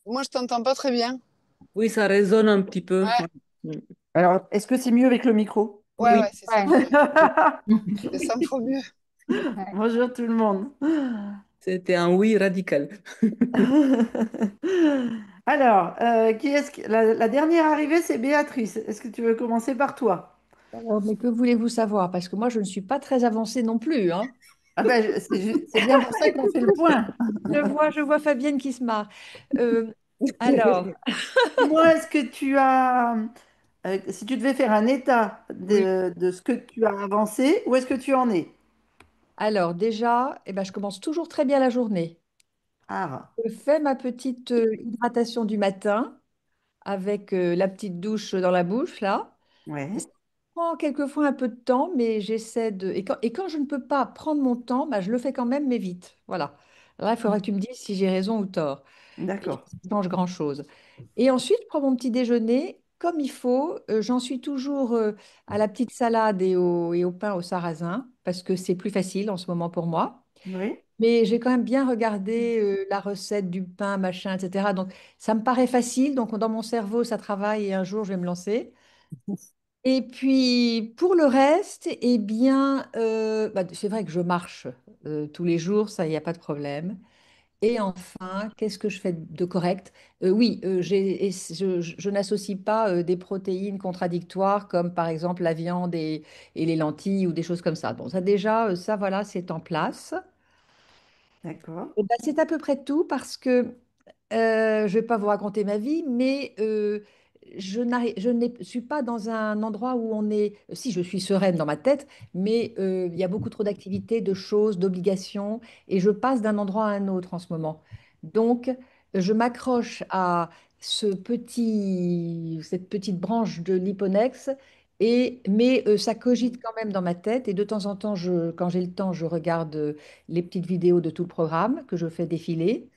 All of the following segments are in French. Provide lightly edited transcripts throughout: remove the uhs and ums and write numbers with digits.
Moi, je t'entends pas très bien. Oui, ça résonne un petit peu. Ouais, Ouais. Mm. Alors, est-ce que c'est mieux avec le micro? ouais, Oui. ouais, c'est 100 Ouais. fois mieux. C'est 100 fois mieux. Ouais. Bonjour tout le monde. C'était un oui radical. Alors, qui est-ce la dernière arrivée, c'est Béatrice. Est-ce que tu veux commencer par toi? Alors, mais que voulez-vous savoir? Parce que moi, je ne suis pas très avancée non plus, hein. Ah ben, c'est bien pour ça qu'on fait le point. Je vois Fabienne qui se marre. Euh, alors, Dis-moi, est-ce que tu as, si tu devais faire un état Oui. de ce que tu as avancé, où est-ce que tu en es? alors déjà, eh ben, je commence toujours très bien la journée. Ah, Je fais ma petite hydratation du matin avec la petite douche dans la bouche, là. Ça ouais, prend quelquefois un peu de temps, mais j'essaie de... Et quand je ne peux pas prendre mon temps, bah, je le fais quand même, mais vite. Voilà. Là, il faudra que tu me dises si j'ai raison ou tort. Et d'accord. ça change grand-chose. Et ensuite, je prends mon petit déjeuner comme il faut. J'en suis toujours à la petite salade et au pain au sarrasin, parce que c'est plus facile en ce moment pour moi. Oui, Mais j'ai quand même bien regardé la recette du pain, machin, etc. Donc, ça me paraît facile. Donc, dans mon cerveau, ça travaille et un jour, je vais me lancer. Et puis, pour le reste, eh bien, bah, c'est vrai que je marche tous les jours, ça, il n'y a pas de problème. Et enfin, qu'est-ce que je fais de correct? Oui, je n'associe pas des protéines contradictoires comme par exemple la viande et les lentilles ou des choses comme ça. Donc ça déjà, ça voilà, c'est en place. d'accord. Eh ben, c'est à peu près tout parce que je ne vais pas vous raconter ma vie, mais je ne suis pas dans un endroit où on est... Si, je suis sereine dans ma tête, mais il y a beaucoup trop d'activités, de choses, d'obligations, et je passe d'un endroit à un autre en ce moment. Donc, je m'accroche à cette petite branche de l'Hipponex, mais ça cogite quand même dans ma tête, et de temps en temps, quand j'ai le temps, je regarde les petites vidéos de tout le programme que je fais défiler.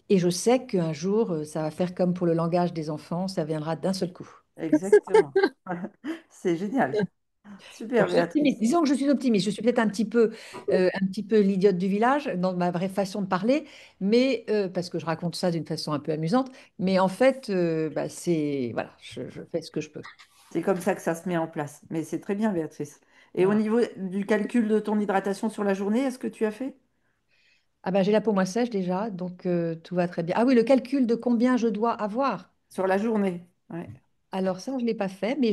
Et je sais qu'un jour, ça va faire comme pour le langage des enfants, ça viendra d'un seul coup. Exactement. C'est génial. Donc, Super, je suis optimiste. Béatrice. Disons que je suis optimiste. Je suis peut-être un petit peu l'idiote du village dans ma vraie façon de parler, mais parce que je raconte ça d'une façon un peu amusante. Mais en fait, bah, voilà, je fais ce que je peux. C'est comme ça que ça se met en place. Mais c'est très bien, Béatrice. Et au Voilà. niveau du calcul de ton hydratation sur la journée, est-ce que tu as fait? Ah ben, j'ai la peau moins sèche déjà, donc tout va très bien. Ah oui, le calcul de combien je dois avoir. Sur la journée. Ouais. Alors ça, je ne l'ai pas fait, mais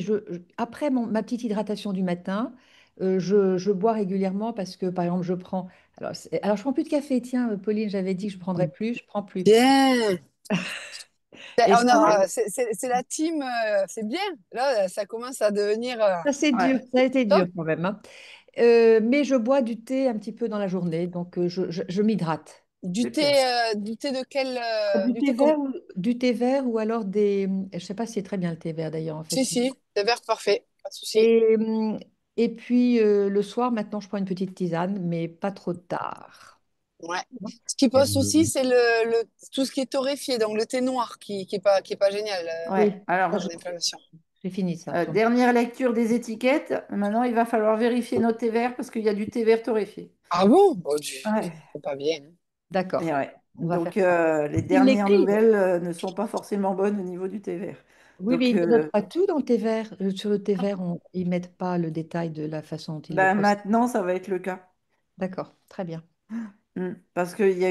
après ma petite hydratation du matin, je bois régulièrement parce que, par exemple, je prends... Alors je prends plus de café, tiens, Pauline, j'avais dit que je prendrais plus, je prends plus. Bien. Et ça, C'est la team, c'est bien. Là, ça commence à devenir ça, c'est dur, Ouais. ça a été dur top. quand même, hein. Mais je bois du thé un petit peu dans la journée, donc je m'hydrate. Super. Du thé de quel, Du du thé thé comment? vert du thé vert ou alors des... Je sais pas si c'est très bien le thé vert d'ailleurs, en Si, fait. si, c'est vert parfait, pas de souci. Et puis le soir, maintenant, je prends une petite tisane, mais pas trop tard. Ouais. Ce qui passe aussi, c'est tout ce qui est torréfié, donc le thé noir qui est pas génial Ouais. Oui, ça, Alors, en inflammation. j'ai fini ça. dernière lecture des étiquettes. Maintenant, il va falloir vérifier nos thés verts parce qu'il y a du thé vert torréfié. Ah bon? Oh, Ouais. c'est pas bien. Et D'accord, ouais. on va faire Donc, ça. les Ils dernières l'écrivent. nouvelles ne sont pas forcément bonnes au niveau du thé vert. Oui, mais Donc, ils ne notent pas tout dans le thé vert. Sur le thé vert, ils ne mettent pas le détail de la façon dont ils le bah, processent. maintenant, ça va être le cas. D'accord, très bien. Parce qu'il y a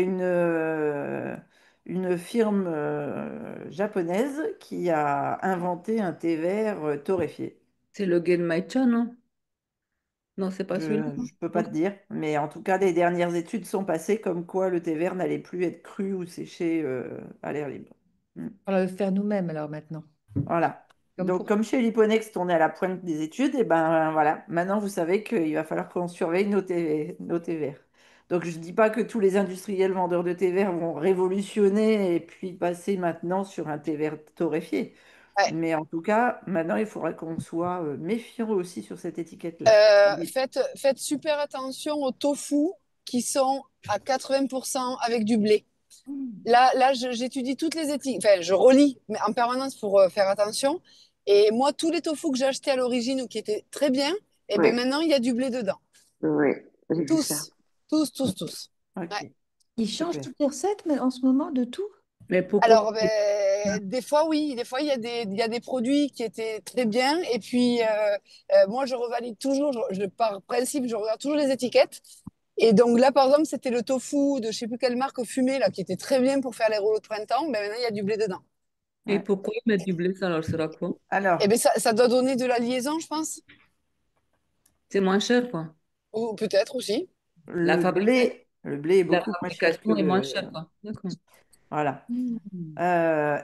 une firme japonaise qui a inventé un thé vert torréfié. C'est le Genmaicha, non? Non, c'est pas Je celui-là. ne peux pas Non. te dire, mais en tout cas, les dernières études sont passées comme quoi le thé vert n'allait plus être cru ou séché à l'air libre. Mm. On va le faire nous-mêmes alors maintenant. Voilà. Comme Donc, pour comme chez Liponext, on est à la pointe des études, et ben voilà, maintenant vous savez qu'il va falloir qu'on surveille nos thés verts. Donc, je ne dis pas que tous les industriels vendeurs de thé vert vont révolutionner et puis passer maintenant sur un thé vert torréfié. Ouais. Mais en tout cas, maintenant, il faudra qu'on soit méfiant aussi sur cette étiquette-là. Faites super attention aux tofu qui sont à 80% avec du blé. Là, j'étudie toutes les éthiques. Enfin, je relis mais en permanence pour faire attention. Et moi, tous les tofu que j'ai achetés à l'origine ou qui étaient très bien, et ben Oui, maintenant, il y a du blé dedans. oui, j'ai vu ça. Tous, tous, tous, tous. Ouais. Ok, Ils changent super. toutes les recettes mais en ce moment de tout. Mais pourquoi? Alors, des fois, oui, des fois, il y a des produits qui étaient très bien. Et puis, moi, je revalide toujours, par principe, je regarde toujours les étiquettes. Et donc là, par exemple, c'était le tofu de je sais plus quelle marque fumée, là, qui était très bien pour faire les rouleaux de printemps. Ben, maintenant, il y a du blé dedans. Et Ouais. pourquoi ils mettent du blé, ça leur sert à quoi? Et Alors, ben, ça doit donner de la liaison, je pense. C'est moins cher, quoi. Ou peut-être aussi. La fabrication, le blé est la beaucoup moins cher que fabrication est moins le... chère, quoi. D'accord. Voilà. Hmm.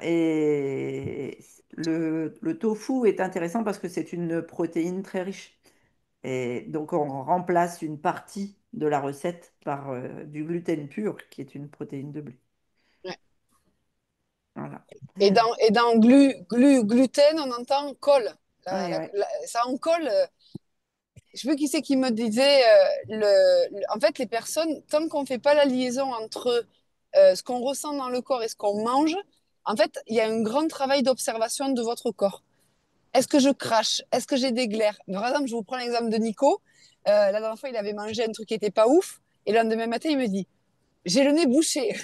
Et le tofu est intéressant parce que c'est une protéine très riche. Et donc, on remplace une partie de la recette par du gluten pur, qui est une protéine de blé. Ouais. Voilà. Et dans gluten, on entend colle. Ouais, ouais. Ça en colle. Je sais plus qui c'est qui me disait, en fait, les personnes, tant qu'on ne fait pas la liaison entre ce qu'on ressent dans le corps et ce qu'on mange, en fait, il y a un grand travail d'observation de votre corps. Est-ce que je crache? Est-ce que j'ai des glaires? Par exemple, je vous prends l'exemple de Nico. La dernière fois, il avait mangé un truc qui était pas ouf. Et le lendemain matin, il me dit, j'ai le nez bouché.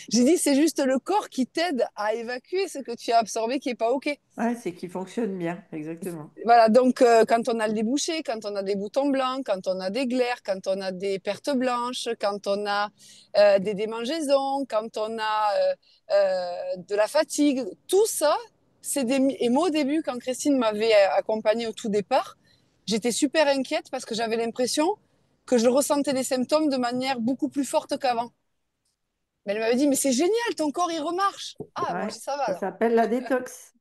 J'ai dit, c'est juste le corps qui t'aide à évacuer ce que tu as absorbé qui est pas OK. Ouais, c'est qu'il fonctionne bien, exactement. Voilà, donc quand on a le débouché, quand on a des boutons blancs, quand on a des glaires, quand on a des pertes blanches, quand on a des démangeaisons, quand on a de la fatigue, tout ça, c'est des... Et moi au début, quand Christine m'avait accompagnée au tout départ, j'étais super inquiète parce que j'avais l'impression que je ressentais les symptômes de manière beaucoup plus forte qu'avant. Mais elle m'avait dit, mais c'est génial, ton corps il remarche. Ah, bon, Ouais, ça va ça alors. s'appelle la détox,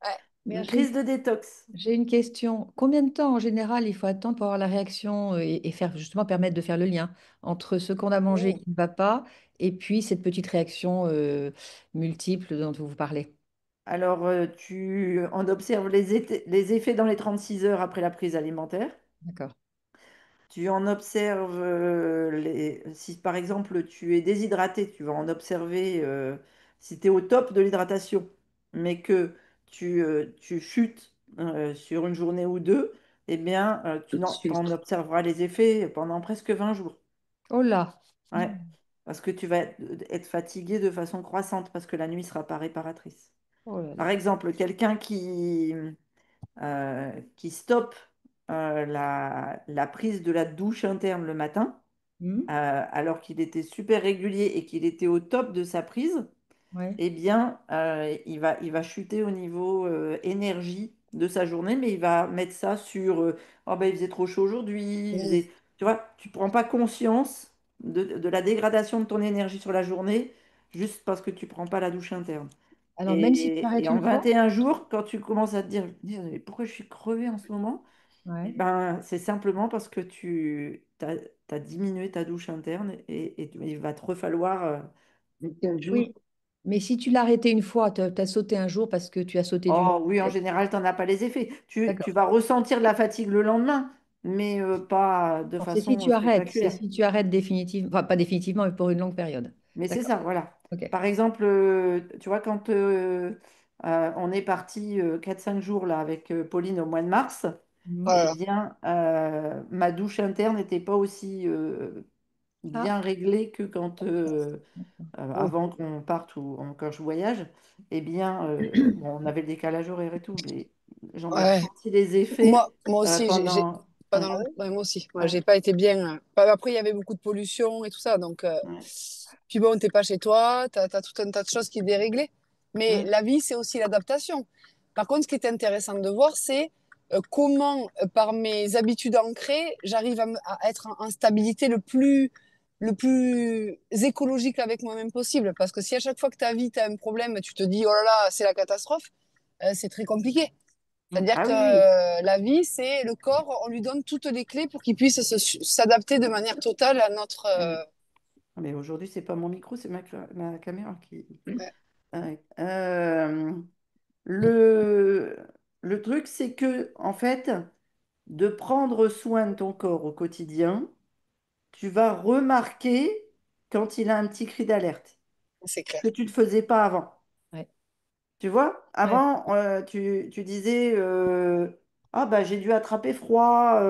Ouais. Mais une crise de détox. j'ai une question. Combien de temps en général il faut attendre pour avoir la réaction et faire justement permettre de faire le lien entre ce qu'on a mangé Mmh. qui ne va pas et puis cette petite réaction multiple dont vous parlez? Alors, on observe les effets dans les 36 heures après la prise alimentaire. D'accord. Tu en observes, si par exemple tu es déshydraté, tu vas en observer si tu es au top de l'hydratation, mais que tu chutes sur une journée ou deux, eh bien, Tout de tu suite. en observeras les effets pendant presque 20 jours. Oh là. Ouais. Parce que tu vas être fatigué de façon croissante, parce que la nuit ne sera pas réparatrice. Oh là Par là. exemple, quelqu'un qui stoppe la prise de la douche interne le matin, Hmm. alors qu'il était super régulier et qu'il était au top de sa prise, Ouais. eh bien, il va chuter au niveau énergie de sa journée, mais il va mettre ça sur oh ben, il faisait trop chaud aujourd'hui, Mmh. tu vois, tu prends pas conscience de la dégradation de ton énergie sur la journée juste parce que tu prends pas la douche interne. Alors même si tu arrêtes Et en une fois? 21 jours, quand tu commences à te dire, mais pourquoi je suis crevée en ce moment? Eh Ouais. ben, c'est simplement parce que as diminué ta douche interne il va te refalloir 15 jours. Oui. Mais si tu l'as arrêté une fois, tu as sauté un jour parce que tu as sauté du lit. Oh oui, en général, tu n'en as pas les effets. Tu D'accord. vas ressentir de la fatigue le lendemain, mais pas de Bon, c'est si façon tu arrêtes. C'est spectaculaire. si tu arrêtes définitivement, enfin pas définitivement, mais pour une longue période. Mais c'est D'accord. ça, voilà. Ok. Par exemple, tu vois, quand on est parti 4-5 jours là, avec Pauline au mois de mars, eh Voilà. bien, ma douche interne n'était pas aussi Ah. bien réglée que Oh. avant qu'on parte quand je voyage. Eh bien, bon, on avait le décalage horaire et tout, mais j'en ai Ouais. ressenti les effets Moi aussi, pendant. Ouais, ouais, moi aussi. Ouais, ouais, j'ai pas été bien. Après, il y avait beaucoup de pollution et tout ça. Donc, ouais, puis bon, t'es pas chez toi, t'as tout un tas de choses qui est déréglé. Mais ouais. la vie, c'est aussi l'adaptation. Par contre, ce qui est intéressant de voir, c'est comment, par mes habitudes ancrées, j'arrive à être en stabilité le plus écologique avec moi-même possible. Parce que si à chaque fois que ta vie, tu as un problème, tu te dis, oh là là, c'est la catastrophe, c'est très compliqué. C'est-à-dire Ah que oui, oui. la vie, c'est le corps, on lui donne toutes les clés pour qu'il puisse s'adapter de manière totale à notre... Mm. Mais aujourd'hui, c'est pas mon micro, c'est ma caméra qui. ouais, Ouais. Le, le truc, c'est que, en fait, de prendre soin de ton corps au quotidien, tu vas remarquer quand il a un petit cri d'alerte, c'est clair. que tu ne le faisais pas avant. Ouais. Tu vois, Ouais. avant, tu disais ah bah j'ai dû attraper froid,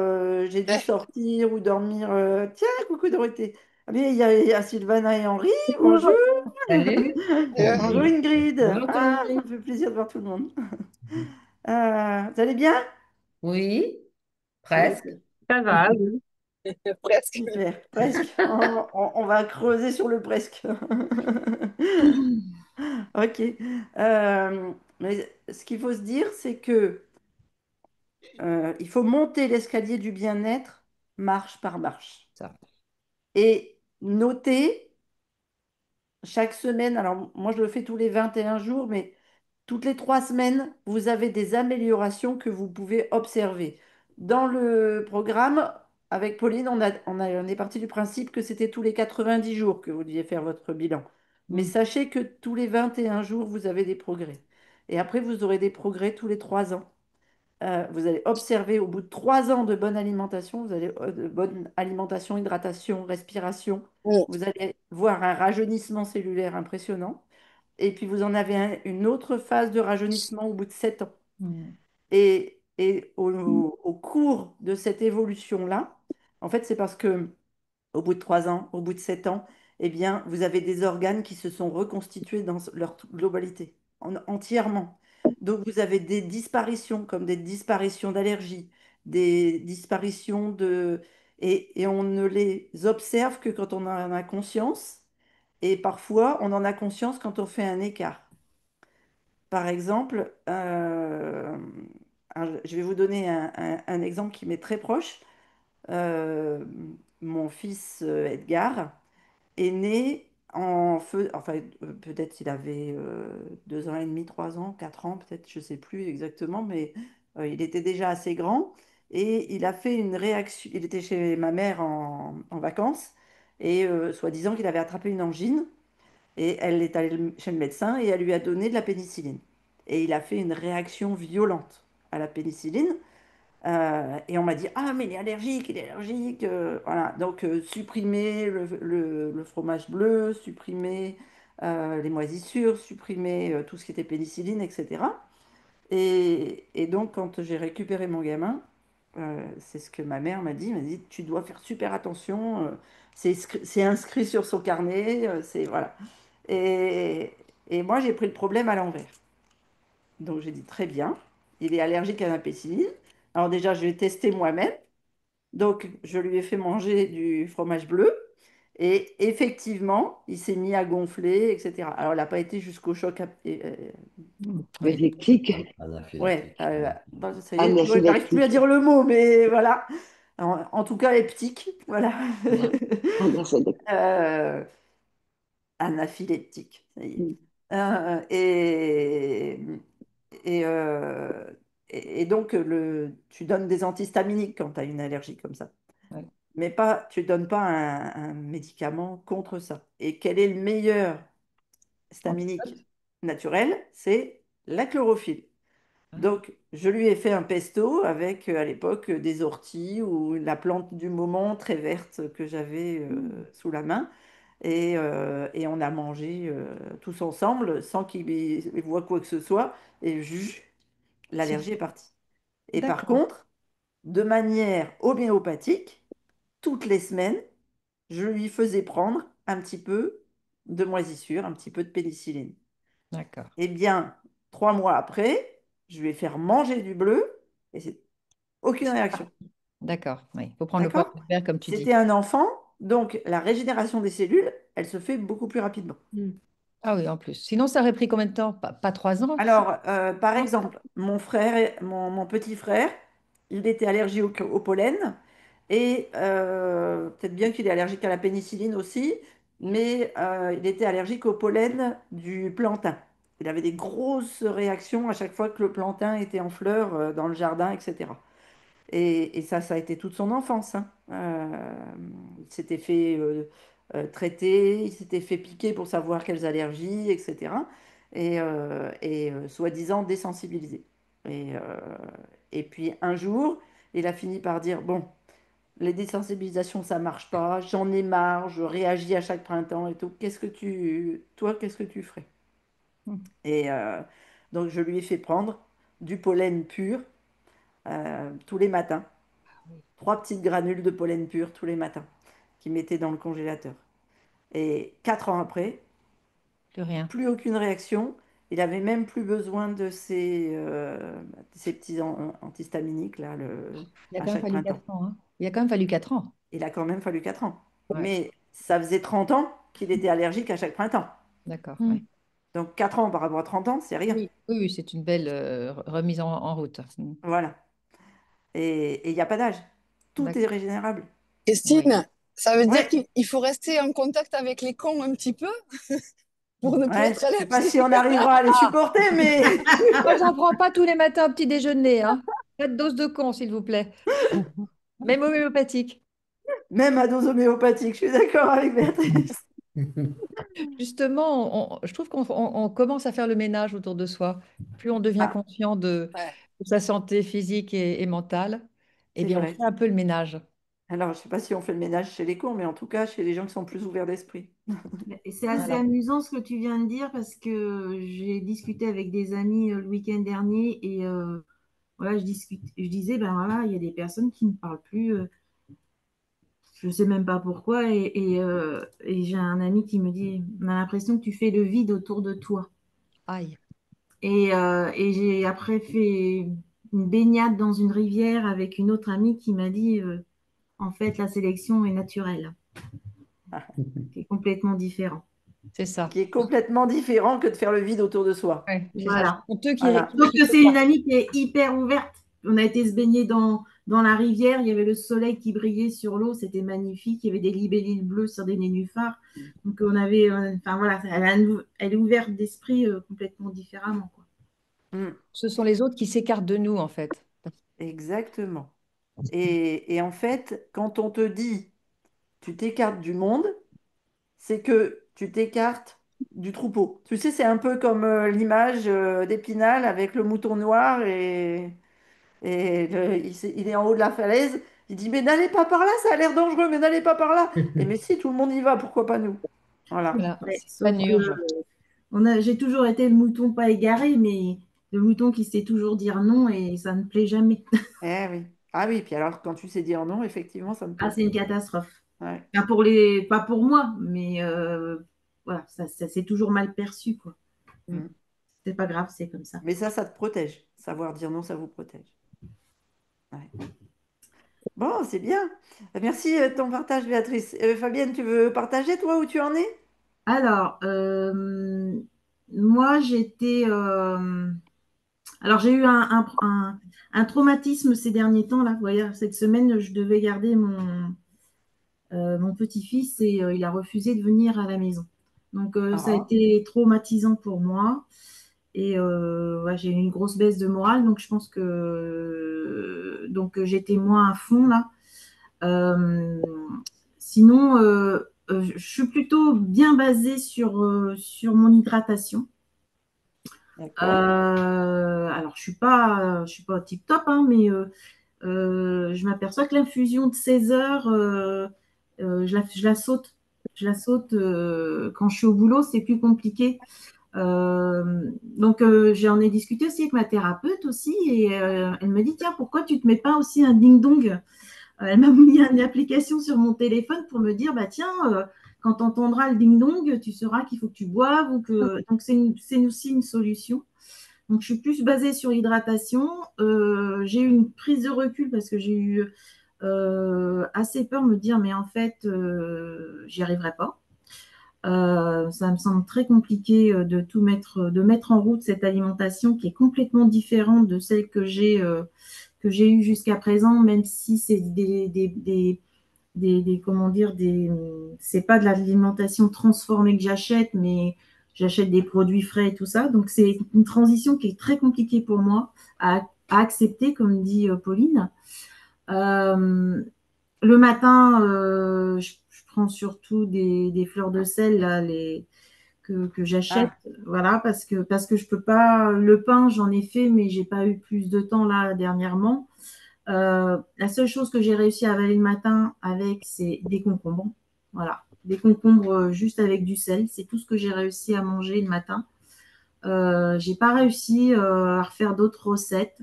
j'ai dû Eh, sortir ou dormir. Tiens, coucou Dorothée. Ah bien, il y a Sylvana et Henri, Coucou, bonjour. Salut. Bonjour Ingrid. Ah, ça Bonjour. me fait plaisir de voir tout le monde. Vous allez bien? Oui, Ok, presque. Ça va, oui. Presque. super, presque. On va creuser sur le presque. Ok. Mais ce qu'il faut se dire, c'est que il faut monter l'escalier du bien-être marche par marche. Ça. Et noter chaque semaine, alors moi je le fais tous les 21 jours, mais toutes les 3 semaines, vous avez des améliorations que vous pouvez observer. Dans le programme, avec Pauline, on est parti du principe que c'était tous les 90 jours que vous deviez faire votre bilan. Mais Mm. sachez que tous les 21 jours, vous avez des progrès. Et après, vous aurez des progrès tous les 3 ans. Vous allez observer au bout de 3 ans de bonne alimentation, de bonne alimentation, hydratation, respiration, Mm. vous allez voir un rajeunissement cellulaire impressionnant. Et puis vous en avez une autre phase de rajeunissement au bout de 7 ans. Mm. Et au cours de cette évolution-là, en fait, c'est parce que au bout de 3 ans, au bout de 7 ans, eh bien, vous avez des organes qui se sont reconstitués dans leur globalité, entièrement. Donc, vous avez des disparitions, comme des disparitions d'allergies, des disparitions de... et on ne les observe que quand on en a conscience, et parfois, on en a conscience quand on fait un écart. Par exemple, je vais vous donner un exemple qui m'est très proche. Euh, Mon fils Edgar est né enfin peut-être il avait 2 ans et demi, 3 ans, 4 ans, peut-être, je sais plus exactement, mais il était déjà assez grand et il a fait une réaction. Il était chez ma mère en vacances et soi-disant qu'il avait attrapé une angine et elle est allée chez le médecin et elle lui a donné de la pénicilline. Et il a fait une réaction violente à la pénicilline. Et on m'a dit, ah, mais il est allergique, il est allergique. Voilà. Donc, supprimer le fromage bleu, supprimer les moisissures, supprimer tout ce qui était pénicilline, etc. Et donc, quand j'ai récupéré mon gamin, c'est ce que ma mère m'a dit, tu dois faire super attention. C'est inscrit sur son carnet, voilà. Et, et moi, j'ai pris le problème à l'envers. Donc, j'ai dit, très bien, il est allergique à la pénicilline. Alors déjà, je l'ai testé moi-même. Donc, je lui ai fait manger du fromage bleu. Et effectivement, il s'est mis à gonfler, etc. Alors, il n'a pas été jusqu'au choc. Oui. Électrique. Ouais, Anaphylaxie. bon, ça y est, tu vois, j'arrive plus à Anaphylactique. dire le mot, mais voilà. En tout cas, leptique, voilà. Anaphylactique. Euh, Anaphylectique, ça y est. Mm. Euh, et, et, euh, et donc, tu donnes des antihistaminiques quand tu as une allergie comme ça. Ouais. Mais pas, tu donnes pas un médicament contre ça. Et quel est le meilleur histaminique naturel? C'est la chlorophylle. Donc, je lui ai fait un pesto avec, à l'époque, des orties ou la plante du moment très verte que j'avais sous la main. Et on a mangé tous ensemble sans qu'il voit quoi que ce soit. Et l'allergie est partie. Et par D'accord. contre, de manière homéopathique, toutes les semaines, je lui faisais prendre un petit peu de moisissure, un petit peu de pénicilline. D'accord. Eh bien, 3 mois après, je lui ai fait manger du bleu et c'est aucune réaction. D'accord. Oui. Il faut prendre le poids D'accord? de verre comme tu dis. C'était un enfant, donc la régénération des cellules, elle se fait beaucoup plus rapidement. Mm. Ah oui, en plus. Sinon, ça aurait pris combien de temps? Pas 3 ans? Alors, par Non. exemple, mon frère, mon petit frère, il était allergique au pollen et peut-être bien qu'il est allergique à la pénicilline aussi, mais il était allergique au pollen du plantain. Il avait des grosses réactions à chaque fois que le plantain était en fleurs dans le jardin, etc. Et ça a été toute son enfance, hein. Il s'était fait traiter, il s'était fait piquer pour savoir quelles allergies, etc. Soi-disant désensibilisé. Et, euh, et puis un jour, il a fini par dire, bon, les désensibilisations, ça marche pas, j'en ai marre, je réagis à chaque printemps et tout. Toi, qu'est-ce que tu ferais? Mm. Et donc, je lui ai fait prendre du pollen pur tous les matins. 3 petites granules de pollen pur tous les matins qu'il mettait dans le congélateur. Et 4 ans après, Plus rien. plus aucune réaction. Il avait même plus besoin de ces petits antihistaminiques là, Il a à quand même chaque fallu printemps. 4 ans, hein. Il a quand même fallu 4 ans. Il a quand même fallu 4 ans. Ouais, Mais ça faisait 30 ans qu'il était allergique à chaque printemps. d'accord. Mm. Ouais. Donc 4 ans par rapport à 30 ans, c'est rien. Oui, oui, oui, c'est une belle remise en route. Voilà. Et il n'y a pas d'âge. Tout est D'accord. régénérable. Oui. Christine, ça veut dire Ouais, qu'il faut rester en contact avec les cons un petit peu pour ne plus ouais, être je sais pas allergique. si on arrivera à les supporter, mais Moi, j'en prends pas tous les matins au petit déjeuner, hein. Pas de dose de con, s'il vous plaît. Même homéopathique. même à dose homéopathique, je suis d'accord avec Béatrice. Justement, je trouve qu'on commence à faire le ménage autour de soi. Plus on devient Ah, conscient Ouais. de sa santé physique et mentale, eh c'est bien, on vrai. fait un peu le ménage. Alors, je sais pas si on fait le ménage chez les cons, mais en tout cas, chez les gens qui sont plus ouverts d'esprit. Et c'est assez Voilà. amusant ce que tu viens de dire parce que j'ai discuté avec des amis le week-end dernier et voilà, je disais, ben voilà, il y a des personnes qui ne parlent plus, je ne sais même pas pourquoi, et j'ai un ami qui me dit, on a l'impression que tu fais le vide autour de toi. Aïe. Et j'ai après fait une baignade dans une rivière avec une autre amie qui m'a dit, en fait, la sélection est naturelle, qui est complètement différent. C'est ça. Qui est complètement différent que de faire le vide autour de soi. Ouais, c'est ça. Voilà. Ce sont eux Voilà. Sauf qui que c'est une repartent. amie qui est hyper ouverte. On a été se baigner dans la rivière, il y avait le soleil qui brillait sur l'eau, c'était magnifique, il y avait des libellules bleues sur des nénuphars. Donc on avait, enfin voilà, elle est ouverte d'esprit complètement différemment, quoi. Mm, Ce sont les autres qui s'écartent de nous, en fait. exactement. Et en fait, quand on te dit tu t'écartes du monde, c'est que tu t'écartes du troupeau. Tu sais, c'est un peu comme l'image d'Épinal avec le mouton noir il est en haut de la falaise. Il dit, mais n'allez pas par là, ça a l'air dangereux, mais n'allez pas par là. Et mais si, tout le monde y va, pourquoi pas nous? Voilà. Voilà, Ouais, c'est sauf que panurge. j'ai toujours été le mouton pas égaré, mais le mouton qui sait toujours dire non et ça ne plaît jamais. Eh oui. Ah oui, puis alors quand tu sais dire non, effectivement, ça ne Ah, plaît c'est pas. une catastrophe. Ouais. Enfin, pas pour moi, mais voilà, ça c'est toujours mal perçu, quoi. Mm. C'est pas grave, c'est comme ça. Mais ça te protège. Savoir dire non, ça vous protège. Ouais. Bon, c'est bien. Merci de ton partage, Béatrice. Fabienne, tu veux partager, toi, où tu en es? Alors, moi, alors, j'ai eu un traumatisme ces derniers temps, là. Vous voyez, cette semaine, je devais garder mon petit-fils et il a refusé de venir à la maison. Donc, ça a Ah, été traumatisant pour moi. Et ouais, j'ai eu une grosse baisse de morale, donc je pense que j'étais moins à fond là. Euh, Sinon, je suis plutôt bien basée sur mon hydratation. d'accord. Alors, je suis pas au tip top, hein, mais je m'aperçois que l'infusion de 16 heures, je la saute. Je la saute quand je suis au boulot, c'est plus compliqué. Donc, j'en ai discuté aussi avec ma thérapeute aussi, et elle me dit, tiens, pourquoi tu te mets pas aussi un ding-dong? Elle m'a mis une application sur mon téléphone pour me dire, bah tiens, quand tu entendras le ding-dong, tu sauras qu'il faut que tu boives ou que. Donc, c'est aussi une solution. Donc, je suis plus basée sur l'hydratation. J'ai eu une prise de recul parce que j'ai eu assez peur de me dire, mais en fait, j'y arriverai pas. Ça me semble très compliqué de mettre en route cette alimentation qui est complètement différente de celle que j'ai eue jusqu'à présent, même si c'est comment dire, c'est pas de l'alimentation transformée que j'achète, mais j'achète des produits frais et tout ça. Donc c'est une transition qui est très compliquée pour moi à accepter, comme dit Pauline. Euh, le matin, je prends surtout des fleurs de sel là, que j'achète, Ah, voilà, parce que je peux pas. Le pain, j'en ai fait, mais j'ai pas eu plus de temps là dernièrement. La seule chose que j'ai réussi à avaler le matin avec, c'est des concombres. Voilà, des concombres juste avec du sel. C'est tout ce que j'ai réussi à manger le matin. J'ai pas réussi à refaire d'autres recettes.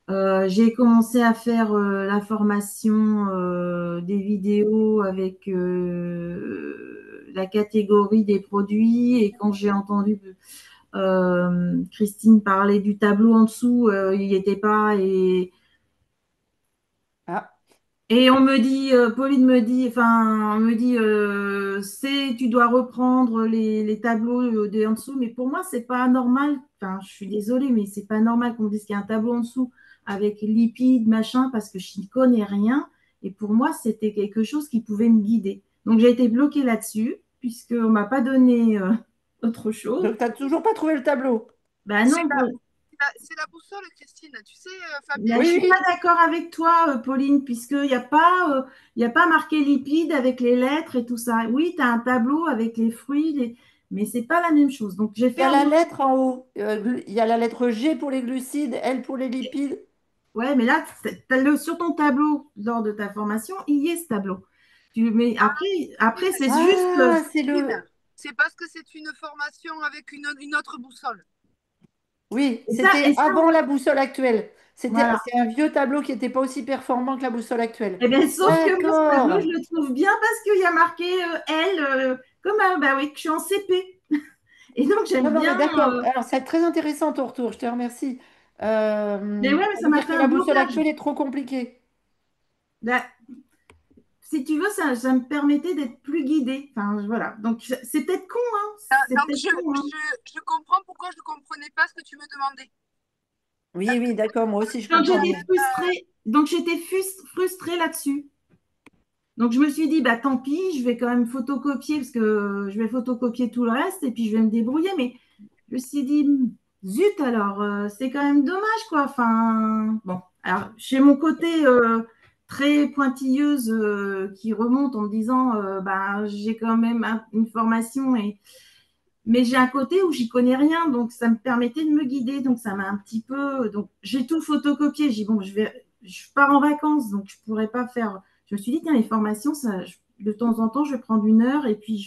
J'ai commencé à faire la formation des vidéos avec la catégorie des produits et quand j'ai entendu Christine parler du tableau en dessous, il n'y était pas Ah, et on me dit, Pauline me dit, enfin, on me dit, tu dois reprendre les tableaux en dessous, mais pour moi, c'est pas normal. Enfin, je suis désolée, mais c'est pas normal qu'on me dise qu'il y a un tableau en dessous avec lipides, machin, parce que je n'y connais rien. Et pour moi, c'était quelque chose qui pouvait me guider. Donc, j'ai été bloquée là-dessus, puisqu'on m'a pas donné autre chose. donc tu n'as toujours pas trouvé le tableau? Ben C'est non, c'est la boussole, Christine. Tu sais, là, Fabienne, je Oui, suis pas oui. d'accord avec toi, Pauline, il y a pas marqué lipides avec les lettres et tout ça. Oui, tu as un tableau avec les fruits, mais c'est pas la même chose. Donc, j'ai Il y fait a un la autre. lettre en haut. Il y a la lettre G pour les glucides, L pour les lipides. Ouais, mais là, sur ton tableau, lors de ta formation, il y est ce tableau. Mais après c'est juste. Ah, c'est Christine, le... c'est parce que c'est une formation avec une autre boussole. Oui, Et ça, c'était avant la boussole actuelle. voilà. C'est un vieux tableau qui n'était pas aussi performant que la boussole actuelle. Eh bien, sauf que moi, ce tableau, je D'accord. le trouve bien parce qu'il y a marqué L, bah oui, que je suis en CP. Et donc, Non, j'aime non, bien. mais d'accord. Alors, c'est très intéressant ton retour. Je te remercie. Mais ouais, mais Ça ça veut m'a dire fait que un la boussole blocage. actuelle est trop compliquée. Là, si tu veux, ça me permettait d'être plus guidée. Enfin, voilà. Donc, c'est peut-être con, hein. C'est Donc, peut-être con, hein. je comprends pourquoi je ne comprenais pas ce que tu me demandais. Oui, oui, d'accord. Moi aussi, je Donc, comprends j'étais mieux. frustrée. Donc, j'étais frustrée là-dessus. Donc, je me suis dit, bah, tant pis, je vais quand même photocopier parce que je vais photocopier tout le reste et puis je vais me débrouiller. Mais je me suis dit, zut, alors, c'est quand même dommage, quoi. Enfin, bon. Alors, j'ai mon côté très pointilleuse qui remonte en me disant, bah, j'ai quand même une formation mais j'ai un côté où j'y connais rien, donc ça me permettait de me guider, donc ça m'a un petit peu, donc j'ai tout photocopié. J'ai dit, bon, je pars en vacances, donc je pourrais pas faire. Je me suis dit, tiens, les formations, de temps en temps, je vais prendre une heure et puis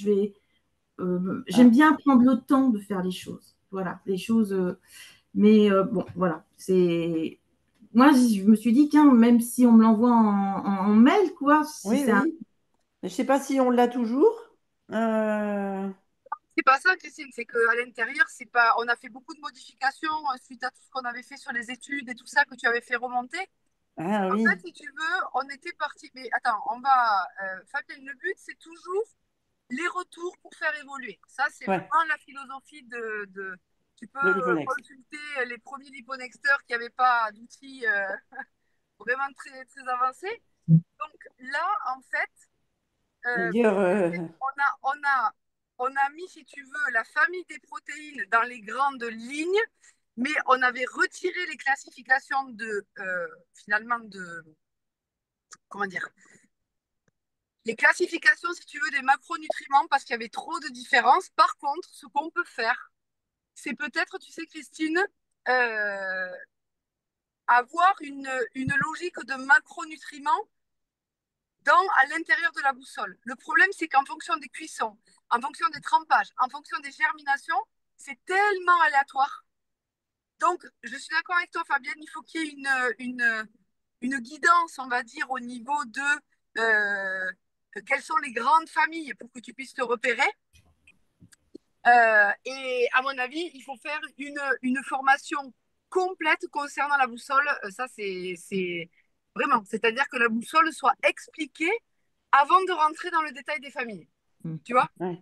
j'aime Ah, bien prendre le temps de faire les choses. Voilà, les choses. Mais bon, voilà, c'est. Moi, je me suis dit, tiens, même si on me l'envoie en mail, quoi, si oui, c'est un. oui. Je ne sais pas si on l'a toujours. Euh, C'est pas ça, Christine, c'est qu'à l'intérieur, c'est pas. On a fait beaucoup de modifications suite à tout ce qu'on avait fait sur les études et tout ça que tu avais fait remonter. Ah En fait, oui. si tu veux, on était parti. Mais attends, on va. Fabienne, le but, c'est toujours les retours pour faire évoluer. Ça, c'est Ouais, vraiment la philosophie Tu peux de l'Hyponext. consulter les premiers Liponexteurs qui n'avaient pas d'outils vraiment très, très avancés. Donc là, en fait, euh, D'ailleurs, on a, on a, on a mis, si tu veux, la famille des protéines dans les grandes lignes, mais on avait retiré les classifications finalement, comment dire, les classifications, si tu veux, des macronutriments parce qu'il y avait trop de différences. Par contre, ce qu'on peut faire, c'est peut-être, tu sais, Christine, euh, avoir une logique de macronutriments à l'intérieur de la boussole. Le problème, c'est qu'en fonction des cuissons, en fonction des trempages, en fonction des germinations, c'est tellement aléatoire. Donc, je suis d'accord avec toi, Fabienne, il faut qu'il y ait une guidance, on va dire, au niveau de quelles sont les grandes familles pour que tu puisses te repérer. Et à mon avis, il faut faire une formation complète concernant la boussole. Ça, c'est vraiment. C'est-à-dire que la boussole soit expliquée avant de rentrer dans le détail des familles. Mm. Tu vois? ouais.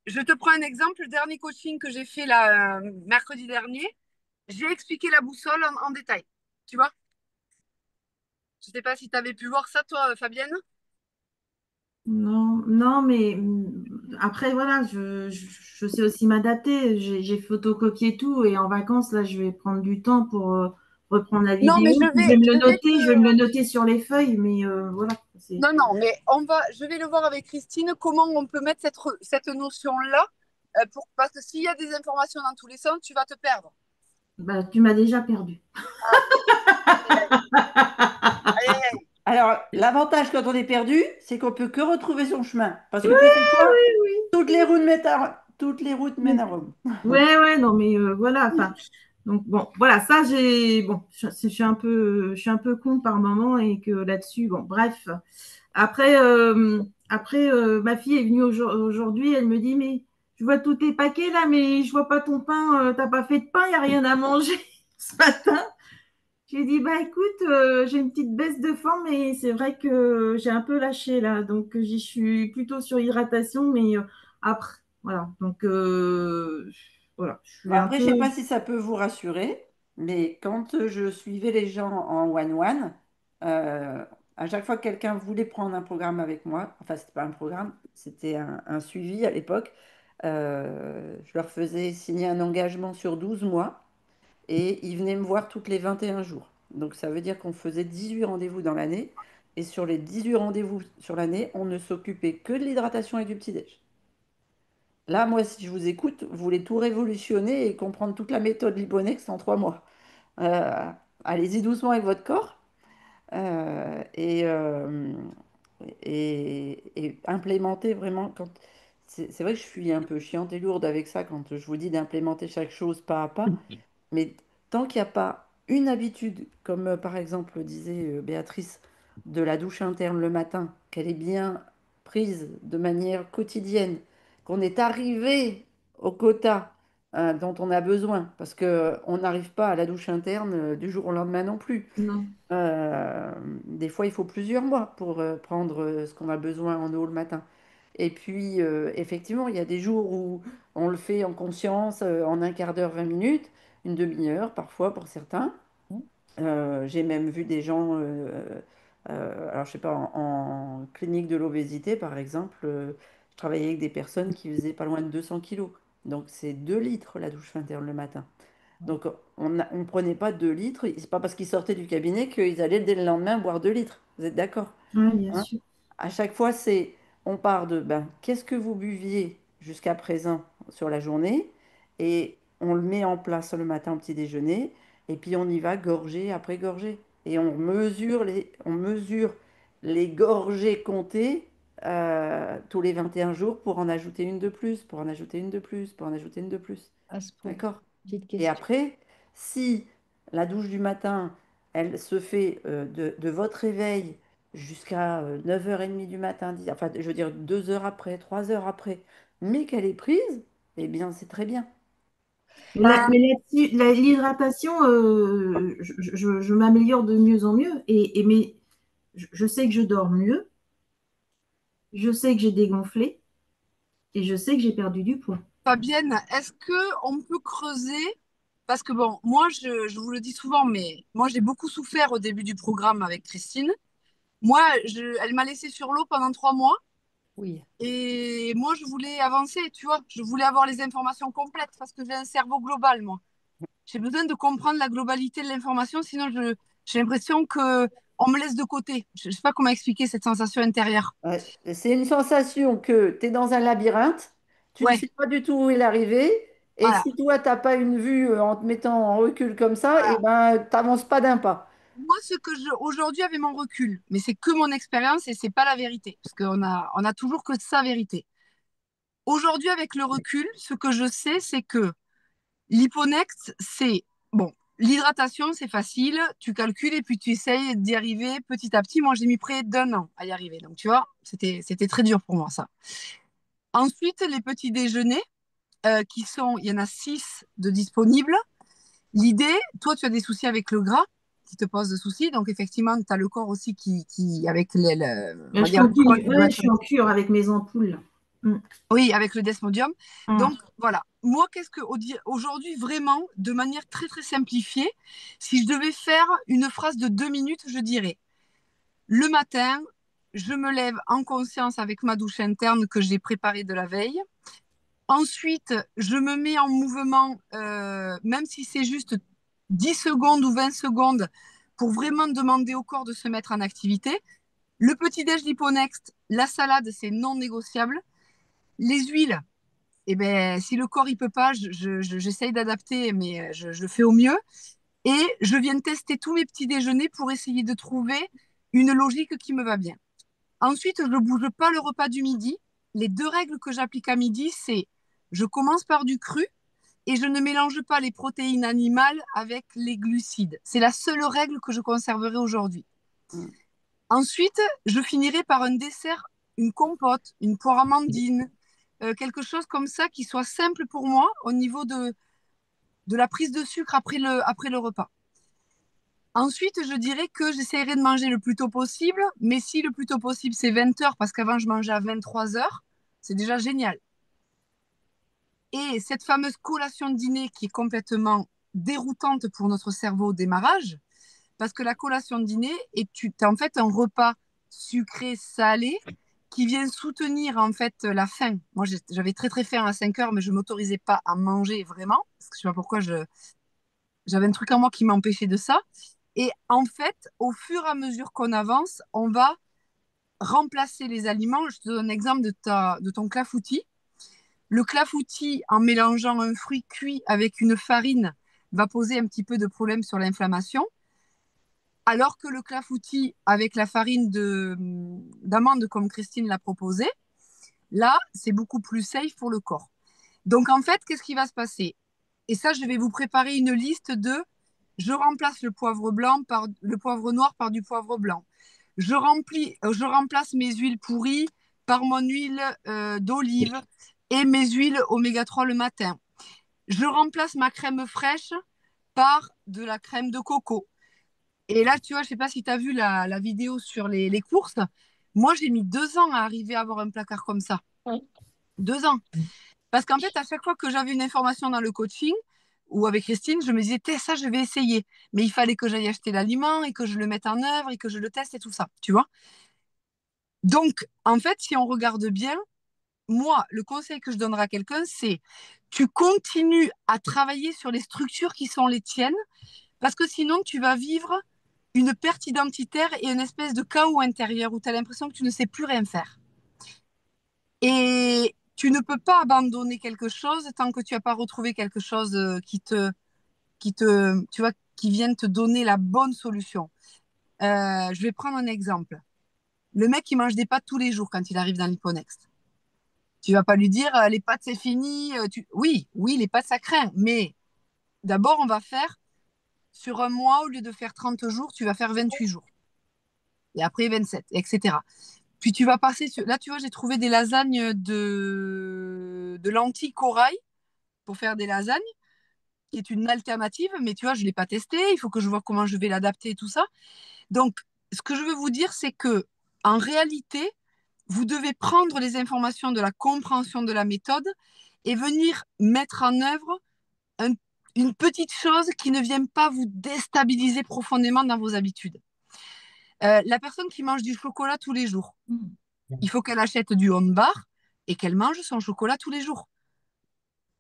Je te prends un exemple. Le dernier coaching que j'ai fait là, mercredi dernier, j'ai expliqué la boussole en détail. Tu vois? Je ne sais pas si tu avais pu voir ça, toi, Fabienne. Non, non, mais après, voilà, je sais aussi m'adapter. J'ai photocopié tout et en vacances, là, je vais prendre du temps pour reprendre la Non, mais vidéo. Puis je vais me le noter, je vais me le te. noter sur les feuilles, mais voilà. Non, non, mais je vais le voir avec Christine, comment on peut mettre cette notion-là, parce que s'il y a des informations dans tous les sens, tu vas te perdre. Bah, tu m'as déjà perdu. Ah, aïe, aïe, aïe, aïe, aïe. Alors, l'avantage quand on est perdu, c'est qu'on peut que retrouver son chemin. Parce Oui, que tu sais quoi? oui, Toutes les routes mènent oui. à Rome. Ouais, ouais, non, mais voilà. Enfin, donc bon, voilà, ça, bon, je suis un peu con par moment et que là-dessus, bon, bref. Après, après, ma fille est venue aujourd'hui, elle me dit, mais je vois tous tes paquets là, mais je vois pas ton pain, t'as pas fait de pain, il n'y a rien à manger ce matin. J'ai dit, bah écoute, j'ai une petite baisse de forme, mais c'est vrai que j'ai un peu lâché là, donc j'y suis plutôt sur hydratation, mais après, voilà, donc voilà, je Bon, suis un après, je sais peu, pas si ça peut vous rassurer, mais quand je suivais les gens en one-one, euh, à chaque fois que quelqu'un voulait prendre un programme avec moi, enfin, c'était pas un programme, c'était un suivi à l'époque, je leur faisais signer un engagement sur 12 mois et ils venaient me voir toutes les 21 jours. Donc, ça veut dire qu'on faisait 18 rendez-vous dans l'année et sur les 18 rendez-vous sur l'année, on ne s'occupait que de l'hydratation et du petit-déj. Là, moi, si je vous écoute, vous voulez tout révolutionner et comprendre toute la méthode Liponex en 3 mois. Euh, Allez-y doucement avec votre corps euh, et, euh, et implémentez vraiment. C'est vrai que je suis un peu chiante et lourde avec ça quand je vous dis d'implémenter chaque chose pas à pas. Mais tant qu'il n'y a pas une habitude, comme par exemple disait Béatrice, de la douche interne le matin, qu'elle est bien prise de manière quotidienne, qu'on est arrivé au quota dont on a besoin, parce qu'on n'arrive pas à la douche interne du jour au lendemain non plus. non. Euh, des fois, il faut plusieurs mois pour prendre ce qu'on a besoin en eau le matin. Et puis, effectivement, il y a des jours où on le fait en conscience, en un quart d'heure, 20 minutes, une demi-heure parfois pour certains. J'ai même vu des gens, alors je sais pas, en clinique de l'obésité, par exemple, je travaillais avec des personnes qui faisaient pas loin de 200 kilos. Donc, c'est 2 litres la douche interne le matin. Donc, on prenait pas 2 litres. C'est pas parce qu'ils sortaient du cabinet qu'ils allaient dès le lendemain boire 2 litres. Vous êtes d'accord? Ouais, bien Hein? sûr. À chaque fois, on part de, ben, qu'est-ce que vous buviez jusqu'à présent sur la journée? Et on le met en place le matin au petit déjeuner. Et puis, on y va gorgée après gorgée. Et on mesure les gorgées comptées tous les 21 jours pour en ajouter une de plus, pour en ajouter une de plus, pour en ajouter une de plus. À ce point. D'accord? Petite Et question. après, si la douche du matin, elle se fait de votre réveil jusqu'à 9h30 du matin, enfin, je veux dire 2 heures après, 3 heures après, mais qu'elle est prise, eh bien, c'est très bien. Mais là-dessus, l'hydratation, je m'améliore de mieux en mieux, mais je sais que je dors mieux, je sais que j'ai dégonflé et je sais que j'ai perdu du poids. Fabienne, est-ce que on peut creuser? Parce que bon, moi, je vous le dis souvent, mais moi, j'ai beaucoup souffert au début du programme avec Christine. Moi, elle m'a laissé sur l'eau pendant 3 mois Oui. et moi, je voulais avancer, tu vois. Je voulais avoir les informations complètes parce que j'ai un cerveau global, moi. J'ai besoin de comprendre la globalité de l'information, sinon j'ai l'impression que on me laisse de côté. Je ne sais pas comment expliquer cette sensation intérieure. Ouais, c'est une sensation que tu es dans un labyrinthe, tu ne Ouais, sais pas du tout où est l'arrivée, et voilà. si toi, tu n'as pas une vue en te mettant en recul comme ça, eh ben, tu n'avances pas d'un pas. Moi, ce que aujourd'hui avec mon recul, mais c'est que mon expérience et c'est pas la vérité, parce on a toujours que sa vérité. Aujourd'hui, avec le recul, ce que je sais, c'est que l'hyponext, c'est bon, l'hydratation, c'est facile, tu calcules et puis tu essayes d'y arriver petit à petit. Moi, j'ai mis près d'un an à y arriver, donc tu vois, c'était très dur pour moi ça. Ensuite, les petits déjeuners, il y en a 6 de disponibles. L'idée, toi, tu as des soucis avec le gras qui te pose de soucis. Donc, effectivement, tu as le corps aussi avec on Là, va je suis dire, en cure, l'alcool qui doit ouais, je être. suis en cure avec mes ampoules, là. Mm. Oui, avec le desmodium. Mm. Donc, voilà. Moi, qu'est-ce que, aujourd'hui, vraiment, de manière très, très simplifiée, si je devais faire une phrase de 2 minutes, je dirais, le matin, je me lève en conscience avec ma douche interne que j'ai préparée de la veille. Ensuite, je me mets en mouvement, même si c'est juste 10 secondes ou 20 secondes, pour vraiment demander au corps de se mettre en activité. Le petit-déj Liponext, la salade, c'est non négociable. Les huiles, eh ben, si le corps il peut pas, j'essaye d'adapter, mais je le fais au mieux. Et je viens de tester tous mes petits déjeuners pour essayer de trouver une logique qui me va bien. Ensuite, je ne bouge pas le repas du midi. Les 2 règles que j'applique à midi, c'est je commence par du cru et je ne mélange pas les protéines animales avec les glucides. C'est la seule règle que je conserverai aujourd'hui. Mm. Ensuite, je finirai par un dessert une compote, une poire amandine, quelque chose comme ça qui soit simple pour moi au niveau de la prise de sucre après le repas. Ensuite, je dirais que j'essaierai de manger le plus tôt possible, mais si le plus tôt possible c'est 20 heures, parce qu'avant je mangeais à 23 heures, c'est déjà génial. Et cette fameuse collation de dîner qui est complètement déroutante pour notre cerveau au démarrage, parce que la collation de dîner est en fait un repas sucré, salé, qui vient soutenir en fait la faim. Moi, j'avais très très faim à 5 heures, mais je ne m'autorisais pas à manger vraiment, parce que je ne sais pas pourquoi j'avais un truc en moi qui m'empêchait de ça. Et en fait, au fur et à mesure qu'on avance, on va remplacer les aliments. Je te donne un exemple de ton clafoutis. Le clafoutis, en mélangeant un fruit cuit avec une farine, va poser un petit peu de problème sur l'inflammation. Alors que le clafoutis avec la farine d'amande, comme Christine l'a proposé, là, c'est beaucoup plus safe pour le corps. Donc, en fait, qu'est-ce qui va se passer? Et ça, je vais vous préparer une liste je remplace le poivre blanc par le poivre noir par du poivre blanc. Je remplace mes huiles pourries par mon huile d'olive et mes huiles oméga 3 le matin. Je remplace ma crème fraîche par de la crème de coco. Et là, tu vois, je sais pas si tu as vu la vidéo sur les courses. Moi, j'ai mis 2 ans à arriver à avoir un placard comme ça. Ouais. 2 ans. Parce qu'en fait, à chaque fois que j'avais une information dans le coaching ou avec Christine, je me disais, ça, je vais essayer. Mais il fallait que j'aille acheter l'aliment et que je le mette en œuvre et que je le teste et tout ça, tu vois. Donc, en fait, si on regarde bien, moi, le conseil que je donnerais à quelqu'un, c'est tu continues à travailler sur les structures qui sont les tiennes, parce que sinon, tu vas vivre une perte identitaire et une espèce de chaos intérieur où tu as l'impression que tu ne sais plus rien faire. Et tu ne peux pas abandonner quelque chose tant que tu n'as pas retrouvé quelque chose tu vois, qui vienne te donner la bonne solution. Je vais prendre un exemple. Le mec qui mange des pâtes tous les jours quand il arrive dans l'Hyponext. Tu vas pas lui dire les pâtes c'est fini. Oui, oui, les pâtes ça craint. Mais d'abord, on va faire sur un mois, au lieu de faire 30 jours, tu vas faire 28 jours. Et après 27, etc. Puis tu vas passer sur... Là, tu vois, j'ai trouvé des lasagnes de lentilles corail pour faire des lasagnes, qui est une alternative, mais tu vois, je ne l'ai pas testé. Il faut que je vois comment je vais l'adapter et tout ça. Donc, ce que je veux vous dire, c'est que en réalité, vous devez prendre les informations de la compréhension de la méthode et venir mettre en œuvre un- une petite chose qui ne vienne pas vous déstabiliser profondément dans vos habitudes. La personne qui mange du chocolat tous les jours, il faut qu'elle achète du on bar et qu'elle mange son chocolat tous les jours.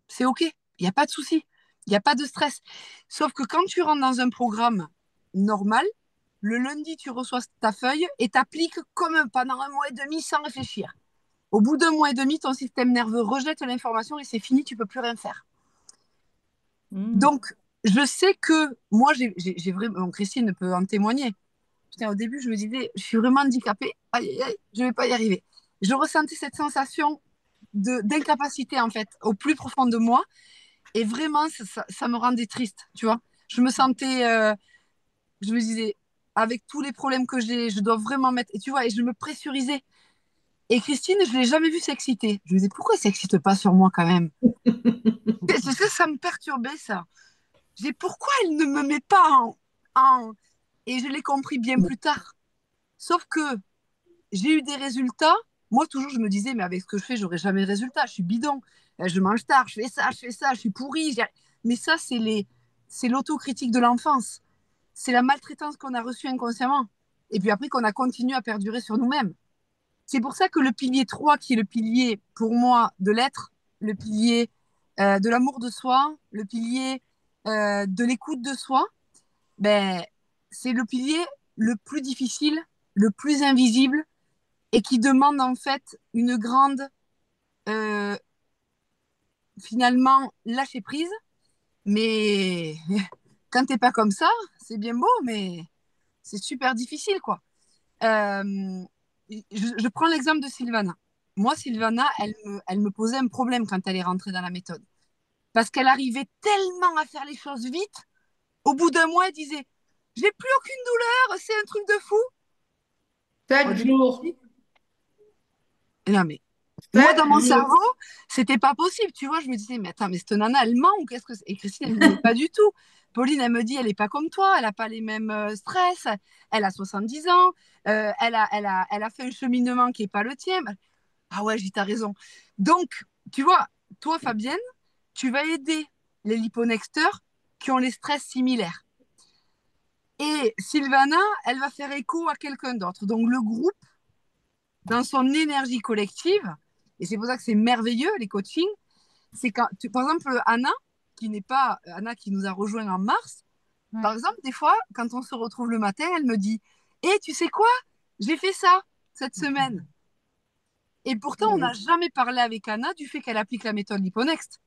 C'est OK, il n'y a pas de souci, il n'y a pas de stress. Sauf que quand tu rentres dans un programme normal, le lundi, tu reçois ta feuille et t'appliques comme pendant un mois et demi sans réfléchir. Au bout d'un mois et demi, ton système nerveux rejette l'information et c'est fini, tu ne peux plus rien faire. Donc, je sais que moi, j'ai vraiment, Christine peut en témoigner. Putain, au début, je me disais, je suis vraiment handicapée, aïe, aïe, aïe, je ne vais pas y arriver. Je ressentais cette sensation d'incapacité, en fait, au plus profond de moi. Et vraiment, ça me rendait triste, tu vois. Je me sentais, je me disais, avec tous les problèmes que j'ai, je dois vraiment mettre, et tu vois, et je me pressurisais. Et Christine, je ne l'ai jamais vue s'exciter. Je me disais, pourquoi elle ne s'excite pas sur moi quand même? Ça me perturbait, ça. J'ai pourquoi elle ne me met pas en... Et je l'ai compris bien plus tard. Sauf que j'ai eu des résultats. Moi, toujours, je me disais, mais avec ce que je fais, j'aurai jamais de résultats. Je suis bidon. Je mange tard, je fais ça, je suis pourrie. Mais ça, c'est l'autocritique de l'enfance. C'est la maltraitance qu'on a reçue inconsciemment. Et puis après, qu'on a continué à perdurer sur nous-mêmes. C'est pour ça que le pilier 3, qui est le pilier, pour moi, de l'être, le pilier de l'amour de soi, le pilier de l'écoute de soi, ben, c'est le pilier le plus difficile, le plus invisible et qui demande en fait une grande, euh, finalement, lâcher prise. Mais quand t'es pas comme ça, c'est bien beau, mais c'est super difficile, quoi. Je prends l'exemple de Sylvana. Moi, Sylvana, elle me posait un problème quand elle est rentrée dans la méthode. Parce qu'elle arrivait tellement à faire les choses vite, au bout d'un mois, elle disait, j'ai plus aucune douleur, c'est un truc de fou. Au 7 début, jours. Non, mais moi, Ça, dans mon cerveau, c'était pas possible. Tu vois, je me disais, mais attends, mais cette nana, elle ment ou qu'est-ce que c'est? Et Christine, elle me dit, mais pas du tout. Pauline, elle me dit, elle est pas comme toi, elle a pas les mêmes stress, elle a 70 ans, elle a fait un cheminement qui est pas le tien. Ah ouais, j'ai t'as raison. Donc, tu vois, toi, Fabienne, tu vas aider les liponexteurs qui ont les stress similaires. Et Sylvana, elle va faire écho à quelqu'un d'autre. Donc, le groupe, dans son énergie collective, et c'est pour ça que c'est merveilleux, les coachings, c'est quand, par exemple, Anna, qui n'est pas Anna qui nous a rejoint en mars, Ouais. par exemple, des fois, quand on se retrouve le matin, elle me dit, eh, tu sais quoi? J'ai fait ça cette semaine. Et pourtant, on n'a Mm. jamais parlé avec Anna du fait qu'elle applique la méthode Liponext.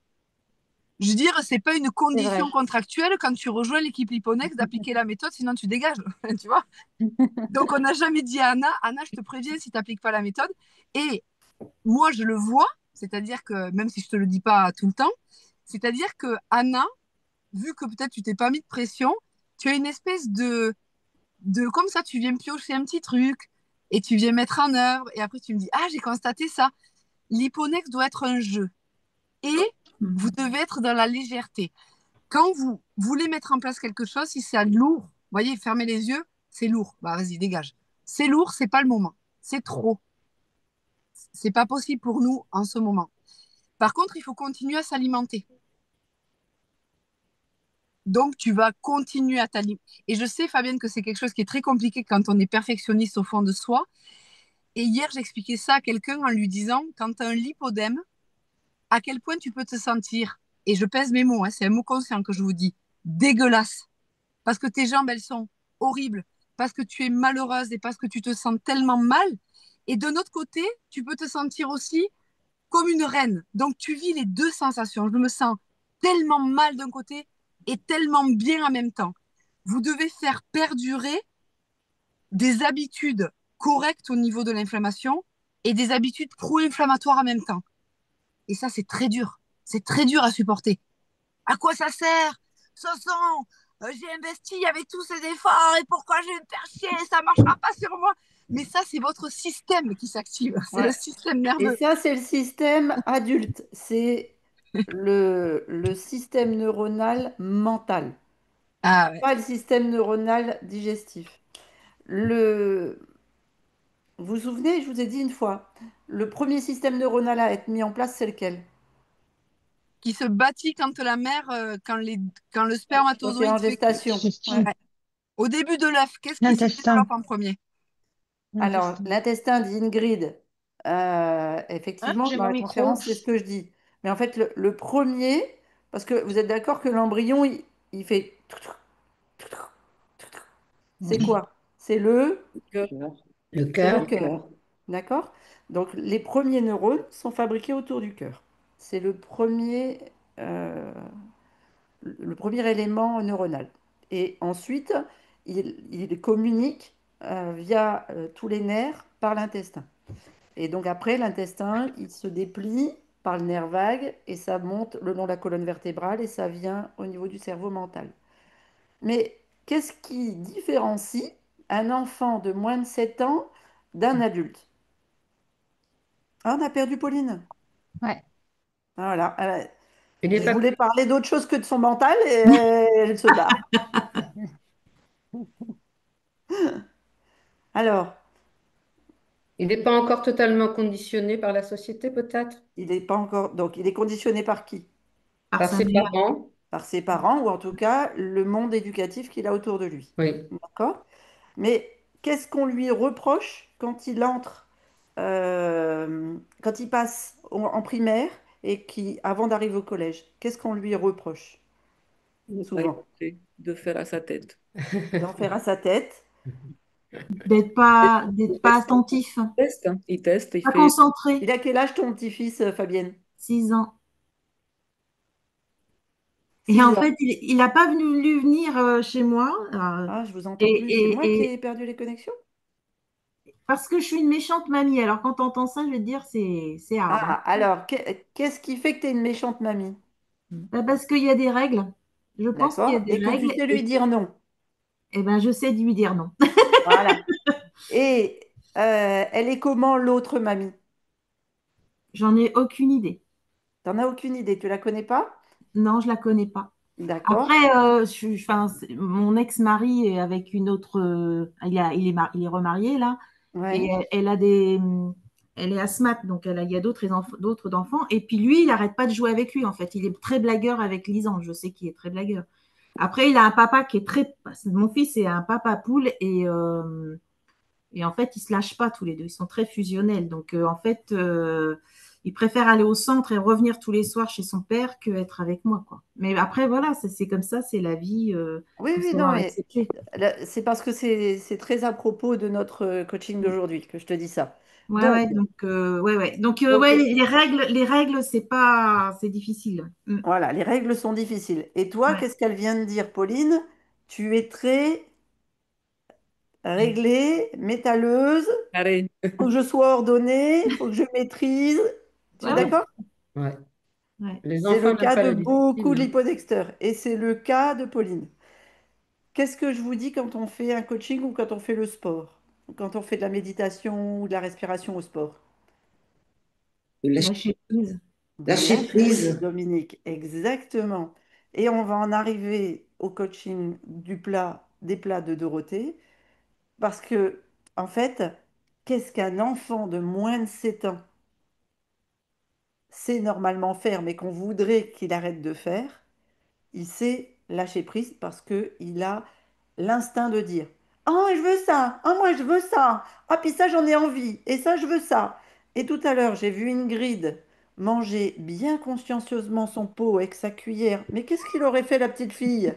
Je veux dire, c'est pas une C'est condition vrai. contractuelle quand tu rejoins l'équipe Liponext d'appliquer la méthode, sinon tu dégages, tu vois. Donc, on n'a jamais dit à Anna, Anna, je te préviens si tu n'appliques pas la méthode. Et moi, je le vois, c'est-à-dire que, même si je te le dis pas tout le temps, c'est-à-dire que Anna, vu que peut-être tu t'es pas mis de pression, tu as une espèce comme ça, tu viens piocher un petit truc et tu viens mettre en œuvre et après tu me dis, ah, j'ai constaté ça. L'Hipponex doit être un jeu et vous Mhm. devez être dans la légèreté. Quand vous voulez mettre en place quelque chose, si c'est lourd, vous voyez, fermez les yeux, c'est lourd. Bah, vas-y, dégage. C'est lourd, c'est pas le moment. C'est trop. C'est pas possible pour nous en ce moment. Par contre, il faut continuer à s'alimenter. Donc, tu vas continuer à t'alimenter. Et je sais, Fabienne, que c'est quelque chose qui est très compliqué quand on est perfectionniste au fond de soi. Et hier, j'expliquais ça à quelqu'un en lui disant, quand tu as un lipodème, à quel point tu peux te sentir, et je pèse mes mots, hein, c'est un mot conscient que je vous dis, dégueulasse. Parce que tes jambes, elles sont horribles, parce que tu es malheureuse et parce que tu te sens tellement mal. Et de notre côté, tu peux te sentir aussi comme une reine. Donc, tu vis les deux sensations. Je me sens tellement mal d'un côté et tellement bien en même temps. Vous devez faire perdurer des habitudes correctes au niveau de l'inflammation et des habitudes pro-inflammatoires en même temps. Et ça, c'est très dur. C'est très dur à supporter. À quoi ça sert? Soson, j'ai investi avec tous ces efforts et pourquoi je vais me faire chier? Ça ne marchera pas sur moi. Mais ça, c'est votre système qui s'active. C'est le Ouais. système Et nerveux. ça, c'est le système adulte. C'est le système neuronal mental, Ah ouais. pas le système neuronal digestif. Le... Vous vous souvenez, je vous ai dit une fois, le premier système neuronal à être mis en place, c'est lequel? Qui se bâtit quand la mère, quand le Quand tu es en spermatozoïde fait. gestation. Ouais. Ouais. Au début de l'œuf, qu'est-ce qui se l'intestin. développe en premier? Alors, L'intestin. l'intestin d'Ingrid, Ah, effectivement, j'ai dans mon la micro. conférence, c'est ce que je dis. Mais en fait, le premier, parce que vous êtes d'accord que l'embryon, il fait... C'est Oui. quoi? C'est le, Le c'est le cœur. cœur. D'accord? Donc, les premiers neurones sont fabriqués autour du cœur. C'est euh, le premier élément neuronal. Et ensuite, il communique via tous les nerfs par l'intestin. Et donc après, l'intestin, il se déplie par le nerf vague et ça monte le long de la colonne vertébrale et ça vient au niveau du cerveau mental. Mais qu'est-ce qui différencie un enfant de moins de 7 ans d'un adulte? Ah, on a perdu Pauline. Ouais. Voilà. Il n'est Je pas, voulais parler d'autre chose que de son mental et elle se barre. Alors, il n'est pas encore totalement conditionné par la société, peut-être, il n'est pas encore. Donc, il est conditionné par qui? Par par sa ses mère. parents. Par ses parents ou en tout cas le monde éducatif qu'il a autour de lui. Oui. D'accord? Mais qu'est-ce qu'on lui reproche quand il entre, quand il passe en primaire et avant d'arriver au collège? Qu'est-ce qu'on lui reproche Ne pas souvent? écouter, de faire à sa tête. D'en faire à sa tête. D'être Il pas teste, attentif, il teste, hein. Il teste, il pas fait. Il concentré. a quel âge ton petit-fils, Fabienne? 6 ans. Et en 6 ans. fait, il n'a pas voulu venir chez moi. Ah, je vous Et, entends plus. C'est moi qui et ai perdu les connexions? parce que je suis une méchante mamie. Alors quand tu entends ça, je vais te dire, c'est hard, hein. Ah, alors, qu'est-ce qui fait que tu es une méchante mamie? Bah, parce qu'il y a des règles. Je pense qu'il y a D'accord? des Et que tu règles sais lui dire non. et ben, je sais lui dire non. Voilà. Et elle est comment l'autre mamie? j'en ai aucune idée. T'en as aucune idée, tu la connais pas? Non, je la connais pas. D'accord. Après, enfin, mon ex-mari est avec une autre, il est remarié là, et Ouais. elle a elle est asthmate, donc il y a d'autres d'enfants. Et puis lui, il n'arrête pas de jouer avec lui en fait. Il est très blagueur avec Lisange. Je sais qu'il est très blagueur. Après, il a un papa qui est très, mon fils est un papa poule et en fait, ils se lâchent pas tous les deux. Ils sont très fusionnels. Donc, en fait, il préfère aller au centre et revenir tous les soirs chez son père que être avec moi, quoi. Mais après, voilà, c'est comme ça, c'est la vie. Oui, Faut oui, non, savoir mais l'accepter. c'est parce que c'est très à propos de notre coaching d'aujourd'hui que je te dis ça. Ouais, Donc, ouais. Donc, ouais, ouais. Donc, donc ouais, les règles, c'est difficile. Mm. voilà, les règles sont difficiles. Et toi, Ouais. qu'est-ce qu'elle vient de dire, Pauline? Tu es très réglée, métalleuse, Allez. faut que je sois ordonnée, faut que je maîtrise. Tu es Ouais, ouais. d'accord? Ouais. Ouais. Les C'est le enfants n'aiment cas pas de la beaucoup discipline, de hein. lipodexteurs et c'est le cas de Pauline. Qu'est-ce que je vous dis quand on fait un coaching ou quand on fait le sport? Quand on fait de la méditation ou de la respiration au sport? Lâcher prise. De Lâcher lâcher prise, prise. Dominique, exactement. Et on va en arriver au coaching des plats de Dorothée, parce que, en fait, qu'est-ce qu'un enfant de moins de 7 ans sait normalement faire, mais qu'on voudrait qu'il arrête de faire? Il sait lâcher prise parce qu'il a l'instinct de dire, oh, je veux ça, oh, moi je veux ça, ah, puis ça j'en ai envie, et ça je veux ça. Et tout à l'heure, j'ai vu Ingrid manger bien consciencieusement son pot avec sa cuillère. Mais qu'est-ce qu'il aurait fait, la petite fille?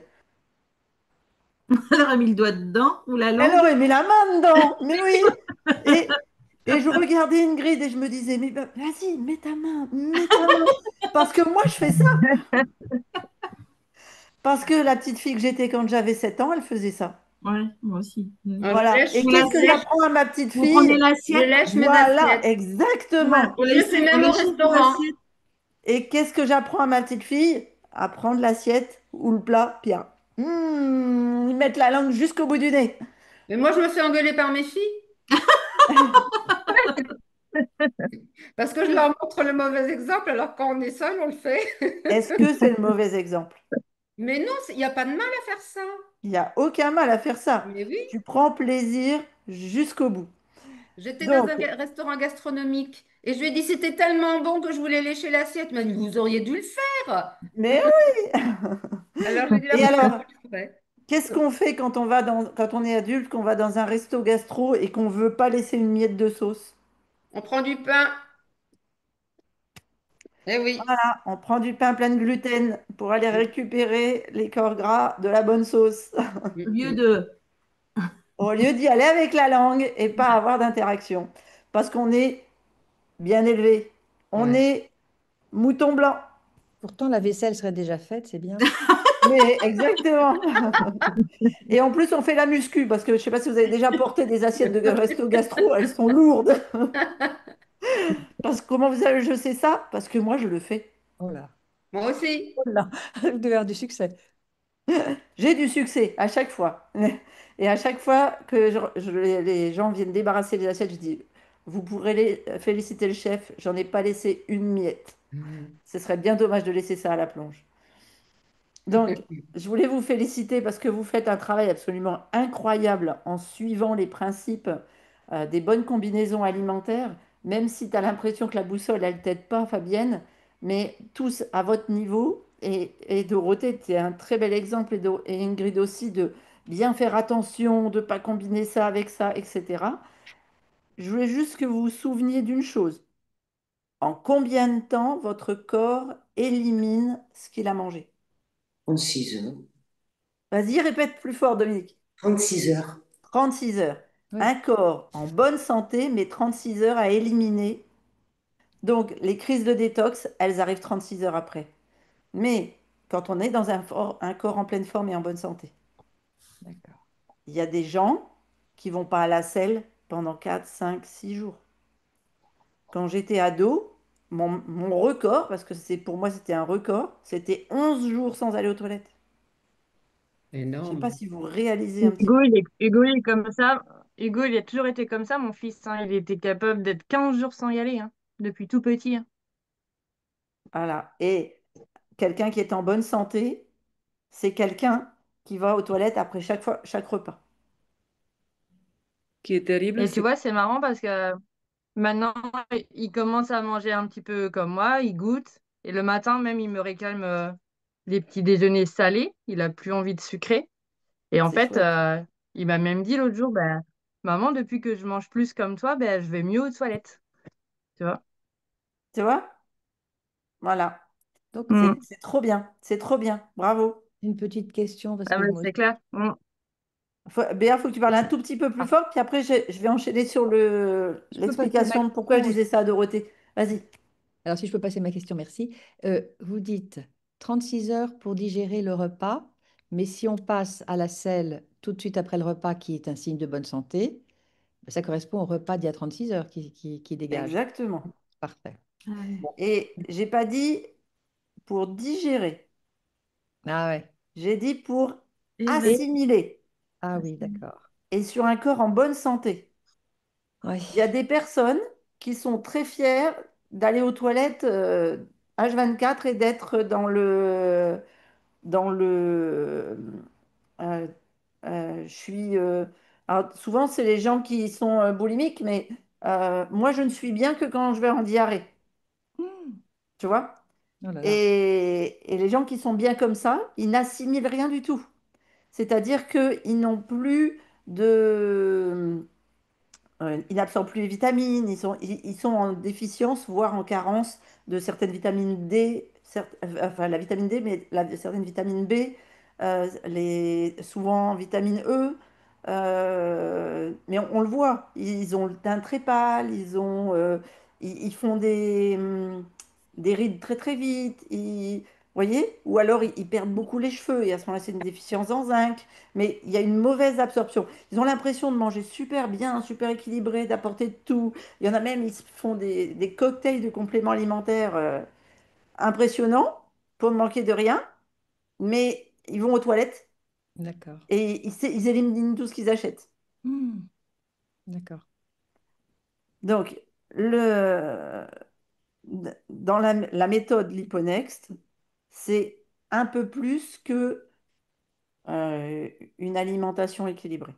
Elle aurait mis le doigt dedans ou la Elle langue. aurait mis la main dedans, mais oui. Et, et je regardais Ingrid et je me disais, mais vas-y, mets ta main. Parce que moi, je fais ça. Parce que la petite fille que j'étais quand j'avais 7 ans, elle faisait ça. Ouais, moi aussi. Mm. Ah, Voilà. Et Ou qu'est-ce que l'assiette. j'apprends à ma petite Vous prenez fille? je l'assiette. lèche mes Voilà, assiettes. Ouais, exactement. Je le fais on même au lécher son restaurant. assiette. Et qu'est-ce que j'apprends à ma petite fille? À prendre l'assiette ou le plat, bien. Ils mettent la langue jusqu'au bout du nez. Mais moi, je me fais engueuler par mes filles parce que je leur montre le mauvais exemple, alors quand on est seul, on le fait. Est-ce que c'est le mauvais exemple? Mais non, il n'y a pas de mal à faire ça. Il n'y a aucun mal à faire ça. Mais oui, Tu prends plaisir jusqu'au bout. j'étais dans un Donc, restaurant gastronomique et je lui ai dit c'était tellement bon que je voulais lécher l'assiette. Il m'a dit vous auriez dû le faire. mais oui. Alors je lui ai dit la Et prochaine alors, fois, je le ferai. qu'est-ce qu'on fait quand quand on est adulte, qu'on va dans un resto gastro et qu'on veut pas laisser une miette de sauce? On prend du pain. Eh oui. Voilà, on prend du pain plein de gluten pour aller récupérer les corps gras de la bonne sauce, Mm, Au lieu mm. de. au lieu d'y aller avec la langue et pas avoir d'interaction. Parce qu'on est bien élevé, on Ouais. est mouton blanc. Pourtant, la vaisselle serait déjà faite, c'est bien. Mais exactement. Et en plus, on fait la muscu parce que je sais pas si vous avez déjà porté des assiettes de resto gastro, elles sont lourdes. Parce que comment vous savez, je sais ça? Parce que moi, je le fais. Oh là, Moi aussi. oh là, vous devez avoir du succès. J'ai du succès à chaque fois. Et à chaque fois que les gens viennent débarrasser les assiettes, je dis, vous pourrez féliciter le chef, j'en ai pas laissé une miette. Mm. Ce serait bien dommage de laisser ça à la plonge. Donc, je voulais vous féliciter parce que vous faites un travail absolument incroyable en suivant les principes des bonnes combinaisons alimentaires, même si tu as l'impression que la boussole, elle t'aide pas, Fabienne, mais tous à votre niveau. Et Dorothée, tu es un très bel exemple, et Ingrid aussi, de bien faire attention, de ne pas combiner ça avec ça, etc. Je voulais juste que vous vous souveniez d'une chose. En combien de temps votre corps élimine ce qu'il a mangé? 36 heures. Vas-y, répète plus fort, Dominique. 36 heures. 36 heures. Oui. Un corps en bonne santé met 36 heures à éliminer. Donc, les crises de détox, elles arrivent 36 heures après. Mais quand on est dans un corps en pleine forme et en bonne santé, D'accord. il y a des gens qui vont pas à la selle pendant 4, 5, 6 jours. Quand j'étais ado, mon record, parce que pour moi c'était un record, c'était 11 jours sans aller aux toilettes. Je ne sais pas Énorme. si vous réalisez un petit peu. Hugo, il est comme ça. Hugo, il a toujours été comme ça, mon fils, hein. Il était capable d'être 15 jours sans y aller, hein. depuis tout petit, hein. Voilà. Et quelqu'un qui est en bonne santé, c'est quelqu'un qui va aux toilettes après chaque repas. Qui est terrible, Et tu c'est vois, c'est marrant parce que maintenant, il commence à manger un petit peu comme moi, il goûte. Et le matin, même, il me réclame des petits déjeuners salés. Il a plus envie de sucré. Et en c'est fait, chouette. il m'a même dit l'autre jour, ben, maman, depuis que je mange plus comme toi, ben, je vais mieux aux toilettes. Tu vois? Tu vois? Voilà. Donc, Mm. C'est trop bien. C'est trop bien. Bravo. une petite question, parce Ah que ben, moi, c'est clair. Mm. Béa, faut que tu parles un tout petit peu plus ah, fort, puis après, je vais enchaîner sur je peux passer ma l'explication de pourquoi je question. disais ça à Dorothée. Vas-y. Alors, si je peux passer ma question, merci. Vous dites 36 heures pour digérer le repas, mais si on passe à la selle tout de suite après le repas, qui est un signe de bonne santé, ben, ça correspond au repas d'il y a 36 heures qui dégage. Exactement. Parfait. Ah ouais. Bon. Et j'ai pas dit pour digérer, Ah ouais. j'ai dit pour Évacuer. Et, assimiler ah oui, d'accord. et sur un corps en bonne santé. Oui. Il y a des personnes qui sont très fières d'aller aux toilettes H24 et d'être dans le euh, je suis alors souvent c'est les gens qui sont boulimiques, mais moi je ne suis bien que quand je vais en diarrhée, Hmm. tu vois. Oh là là. Et les gens qui sont bien comme ça, ils n'assimilent rien du tout. C'est-à-dire qu'ils n'ont plus de ils n'absorbent plus les vitamines, ils sont en déficience, voire en carence de certaines vitamines D, enfin la vitamine D, mais certaines vitamines B, souvent vitamine E. Mais on le voit, ils ont le teint très pâle, ils font des rides très très vite, vous voyez? Ou alors ils perdent beaucoup les cheveux, et à ce moment-là c'est une déficience en zinc, mais il y a une mauvaise absorption. Ils ont l'impression de manger super bien, super équilibré, d'apporter de tout. Il y en a même, ils se font des cocktails de compléments alimentaires impressionnants pour ne manquer de rien, mais ils vont aux toilettes D'accord. et ils éliminent tout ce qu'ils achètent. Hmm. D'accord. Donc, dans la méthode Liponext, c'est un peu plus que euh, une alimentation équilibrée.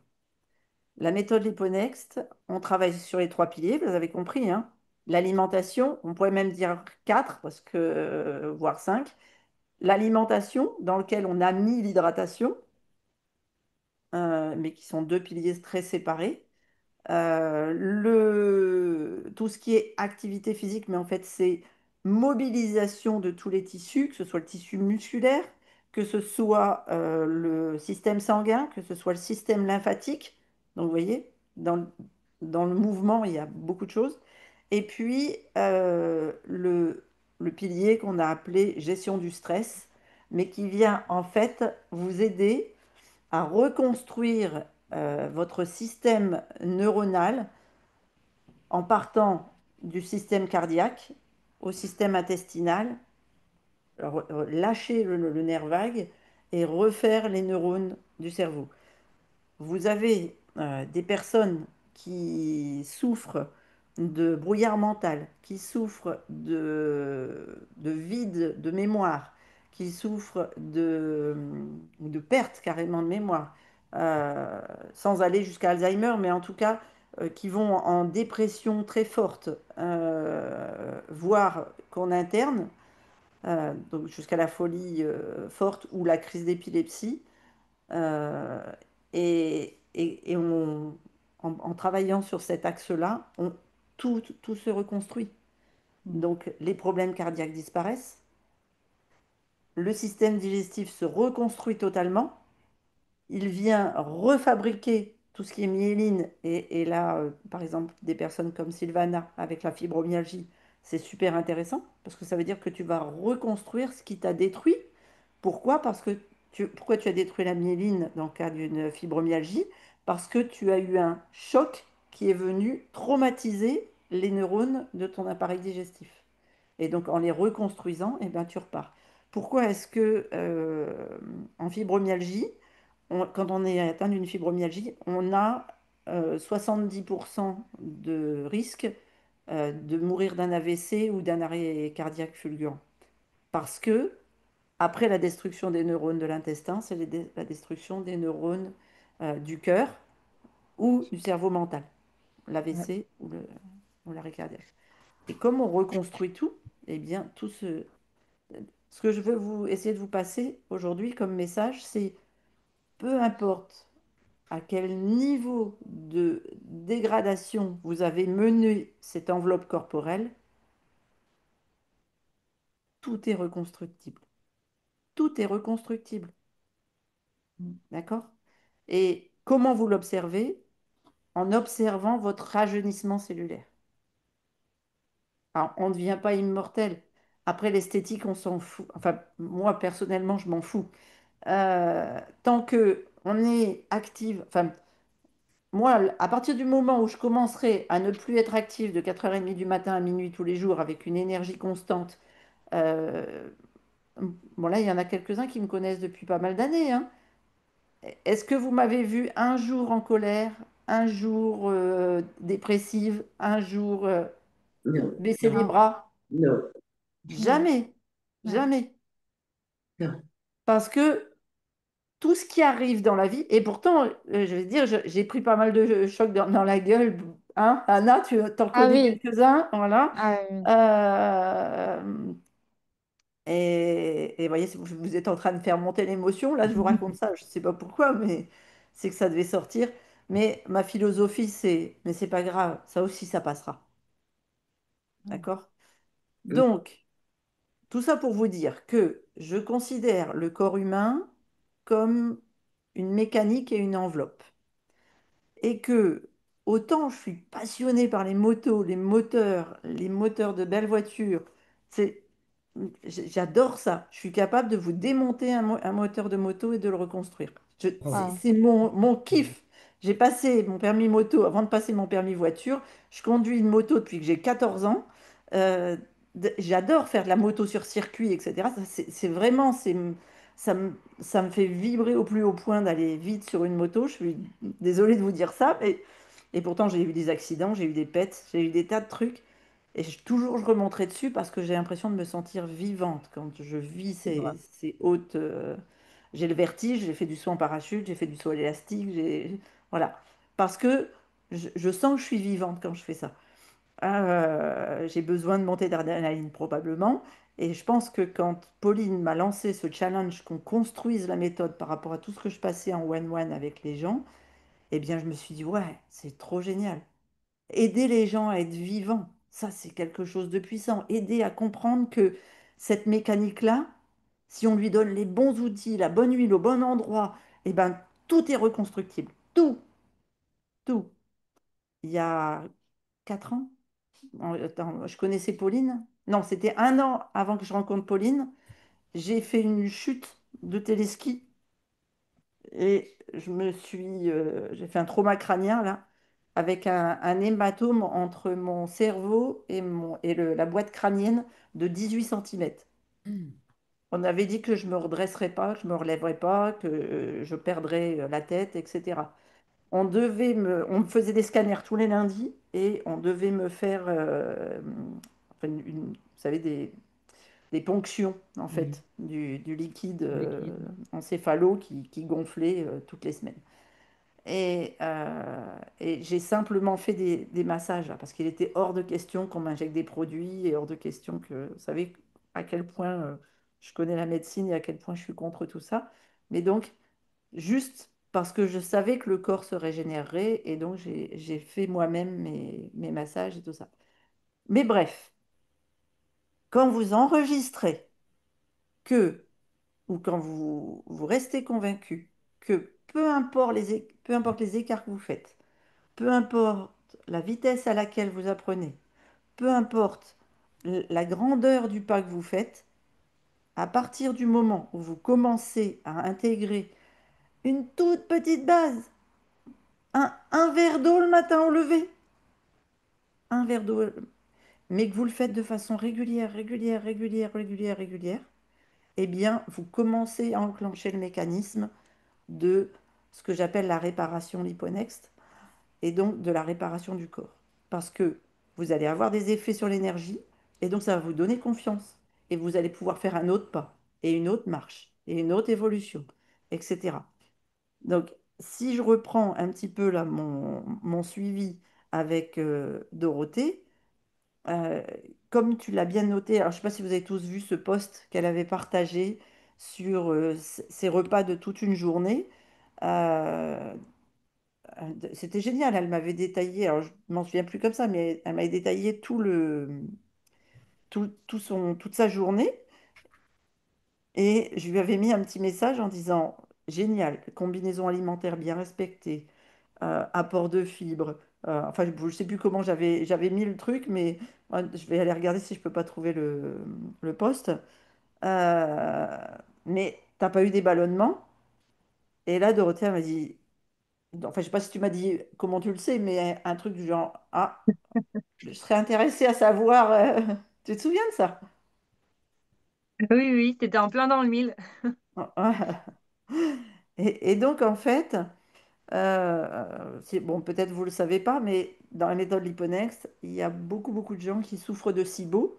La méthode Liponext, on travaille sur les trois piliers, vous avez compris, hein. L'alimentation, on pourrait même dire quatre, parce que, voire cinq. L'alimentation, dans lequel on a mis l'hydratation, mais qui sont deux piliers très séparés. Tout ce qui est activité physique, mais en fait, c'est mobilisation de tous les tissus, que ce soit le tissu musculaire, que ce soit le système sanguin, que ce soit le système lymphatique. Donc, vous voyez, dans le mouvement, il y a beaucoup de choses. Et puis, le pilier qu'on a appelé gestion du stress, mais qui vient en fait vous aider à reconstruire votre système neuronal en partant du système cardiaque au système intestinal, lâcher le nerf vague et refaire les neurones du cerveau. Vous avez des personnes qui souffrent de brouillard mental, qui souffrent de vide de mémoire, qui souffrent de perte carrément de mémoire, euh, sans aller jusqu'à Alzheimer, mais en tout cas qui vont en dépression très forte, voire qu'on interne, donc jusqu'à la folie forte ou la crise d'épilepsie. Euh, en travaillant sur cet axe-là, tout se reconstruit. Hmm. Donc les problèmes cardiaques disparaissent, le système digestif se reconstruit totalement, il vient refabriquer tout ce qui est myéline. Et là, par exemple, des personnes comme Sylvana avec la fibromyalgie, c'est super intéressant parce que ça veut dire que tu vas reconstruire ce qui t'a détruit. Pourquoi? Pourquoi tu as détruit la myéline dans le cas d'une fibromyalgie? Parce que tu as eu un choc qui est venu traumatiser les neurones de ton appareil digestif. Et donc en les reconstruisant, eh ben, tu repars. Pourquoi est-ce que en fibromyalgie, quand on est atteint d'une fibromyalgie, on a 70% de risque de mourir d'un AVC ou d'un arrêt cardiaque fulgurant. Parce que, après la destruction des neurones de l'intestin, c'est la destruction des neurones du cœur ou du cerveau mental, Ouais. l'AVC ou l'arrêt cardiaque. Et comme on reconstruit tout, eh bien, ce que je veux essayer de vous passer aujourd'hui comme message, c'est peu importe à quel niveau de dégradation vous avez mené cette enveloppe corporelle, tout est reconstructible. Tout est reconstructible. D'accord? Et comment vous l'observez? En observant votre rajeunissement cellulaire. Alors, on ne devient pas immortel. Après, l'esthétique, on s'en fout. Enfin, moi, personnellement, je m'en fous. Tant que on est active, enfin, moi, à partir du moment où je commencerai à ne plus être active de 4h30 du matin à minuit tous les jours avec une énergie constante, euh, bon là, il y en a quelques-uns qui me connaissent depuis pas mal d'années, hein. Est-ce que vous m'avez vu un jour en colère, un jour dépressive, un jour Non, baisser les non, Non, bras? non, non, Jamais, non. jamais. non. Parce que tout ce qui arrive dans la vie, et pourtant, je vais dire, j'ai pris pas mal de chocs dans la gueule. Hein? Anna, tu t'en Ah connais oui, quelques-uns, voilà. ah oui. Euh, et voyez, si vous êtes en train de faire monter l'émotion, là, je vous raconte ça, je ne sais pas pourquoi, mais c'est que ça devait sortir. Mais ma philosophie, mais c'est pas grave, ça aussi, ça passera. D'accord? Donc, tout ça pour vous dire que je considère le corps humain comme une mécanique et une enveloppe. Et que autant je suis passionnée par les motos, les moteurs de belles voitures, c'est, j'adore ça. Je suis capable de vous démonter un moteur de moto et de le reconstruire. Ah. C'est mon kiff. J'ai passé mon permis moto avant de passer mon permis voiture. Je conduis une moto depuis que j'ai 14 ans. Euh, J'adore faire de la moto sur circuit, etc. C'est vraiment, ça ça me fait vibrer au plus haut point d'aller vite sur une moto. Je suis désolée de vous dire ça, mais et pourtant j'ai eu des accidents, j'ai eu des pètes, j'ai eu des tas de trucs. Et toujours je remonterai dessus parce que j'ai l'impression de me sentir vivante quand je vis ces hautes. J'ai le vertige, j'ai fait du saut en parachute, j'ai fait du saut à l'élastique, voilà. Parce que je sens que je suis vivante quand je fais ça. J'ai besoin de monter d'adrénaline probablement. Et je pense que quand Pauline m'a lancé ce challenge qu'on construise la méthode par rapport à tout ce que je passais en one-one avec les gens, eh bien je me suis dit, ouais, c'est trop génial. Aider les gens à être vivants, ça c'est quelque chose de puissant. Aider à comprendre que cette mécanique-là, si on lui donne les bons outils, la bonne huile au bon endroit, eh ben tout est reconstructible. Tout, tout. Il y a 4 ans, attends, je connaissais Pauline. Non, c'était un an avant que je rencontre Pauline. J'ai fait une chute de téléski et j'ai fait un trauma crânien là, avec un hématome entre mon cerveau la boîte crânienne de 18 centimètres. On avait dit que je me redresserais pas, que je me relèverais pas, que je perdrais la tête, etc. On me faisait des scanners tous les lundis et on devait me faire, enfin, vous savez, des ponctions en Mhm. fait du liquide Liquide. encéphalo qui gonflait toutes les semaines. Et j'ai simplement fait des massages là, parce qu'il était hors de question qu'on m'injecte des produits et hors de question que, vous savez à quel point je connais la médecine et à quel point je suis contre tout ça. Mais donc, juste parce que je savais que le corps se régénérerait et donc j'ai fait moi-même mes massages et tout ça. Mais bref, quand vous enregistrez que, ou quand vous restez convaincu que peu importe les écarts que vous faites, peu importe la vitesse à laquelle vous apprenez, peu importe la grandeur du pas que vous faites, à partir du moment où vous commencez à intégrer une toute petite base, un verre d'eau le matin au lever, un verre d'eau, mais que vous le faites de façon régulière, eh bien, vous commencez à enclencher le mécanisme de ce que j'appelle la réparation liponext et donc de la réparation du corps. Parce que vous allez avoir des effets sur l'énergie et donc ça va vous donner confiance. Et vous allez pouvoir faire un autre pas et une autre marche et une autre évolution, etc. Donc, si je reprends un petit peu là mon suivi avec Dorothée, euh, comme tu l'as bien noté, alors je ne sais pas si vous avez tous vu ce post qu'elle avait partagé sur ses repas de toute une journée. Euh, C'était génial, elle m'avait détaillé, alors je m'en souviens plus comme ça, mais elle m'avait détaillé toute sa journée et je lui avais mis un petit message en disant, génial, combinaison alimentaire bien respectée, apport de fibres. Enfin, je ne sais plus comment j'avais mis le truc, mais je vais aller regarder si je peux pas trouver le post. Euh, mais t'as pas eu des ballonnements? Et là, Dorothée elle m'a dit, enfin, je sais pas si tu m'as dit comment tu le sais, mais un truc du genre, ah, je serais intéressée à savoir. Tu te souviens de ça? Oui, oui, t'étais en plein dans le mille. Et donc, en fait, bon, peut-être vous ne le savez pas, mais dans la méthode Liponex, il y a beaucoup, beaucoup de gens qui souffrent de SIBO.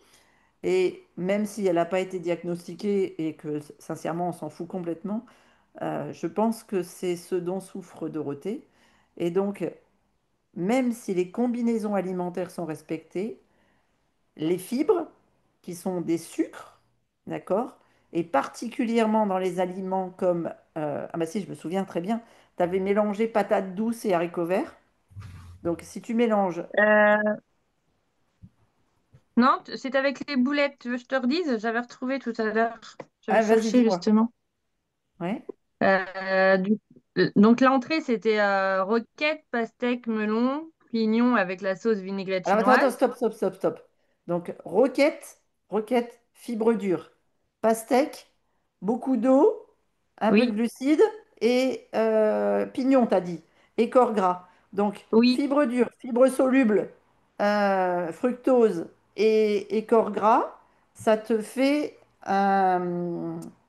Et même si elle n'a pas été diagnostiquée et que sincèrement on s'en fout complètement, je pense que c'est ce dont souffre Dorothée. Et donc, même si les combinaisons alimentaires sont respectées, les fibres, qui sont des sucres, d'accord, et particulièrement dans les aliments comme, ah bah si, je me souviens très bien, tu avais mélangé patates douces et haricots verts. Donc, si tu mélanges, Euh, non, c'est avec les boulettes. Tu veux que je te redise? J'avais retrouvé tout à l'heure. Je le ah, vas-y, cherchais dis-moi. justement. Ouais. Euh, du- Donc l'entrée, c'était roquette, pastèque, melon, pignon avec la sauce vinaigrette Alors, attends, chinoise. stop, stop, stop, stop. Donc, roquette, fibre dure, pastèque, beaucoup d'eau, un peu de Oui, glucides et pignon, t'as dit, et corps gras. Donc, oui. fibre dure, fibre soluble, fructose et corps gras, ça te fait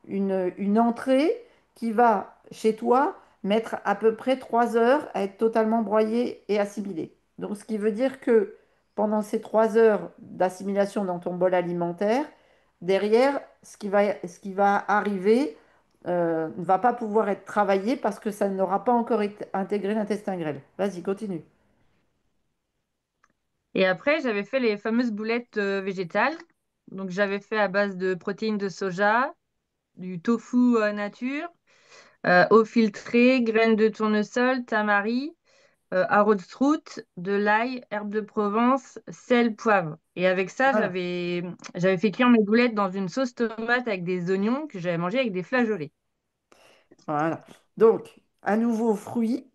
une entrée qui va, chez toi, mettre à peu près 3 heures à être totalement broyée et assimilée. Donc, ce qui veut dire que pendant ces 3 heures d'assimilation dans ton bol alimentaire, derrière, ce qui va arriver ne va pas pouvoir être travaillé parce que ça n'aura pas encore été intégré l'intestin grêle. Vas-y, continue. Et après, j'avais fait les fameuses boulettes végétales. Donc j'avais fait à base de protéines de soja, du tofu nature, eau filtrée, graines de tournesol, tamari, arrowroot, de l'ail, herbe de Provence, sel, poivre. Et avec ça, Voilà. j'avais fait cuire mes boulettes dans une sauce tomate avec des oignons que j'avais mangé avec des flageolets. Voilà. Donc, à nouveau, fruits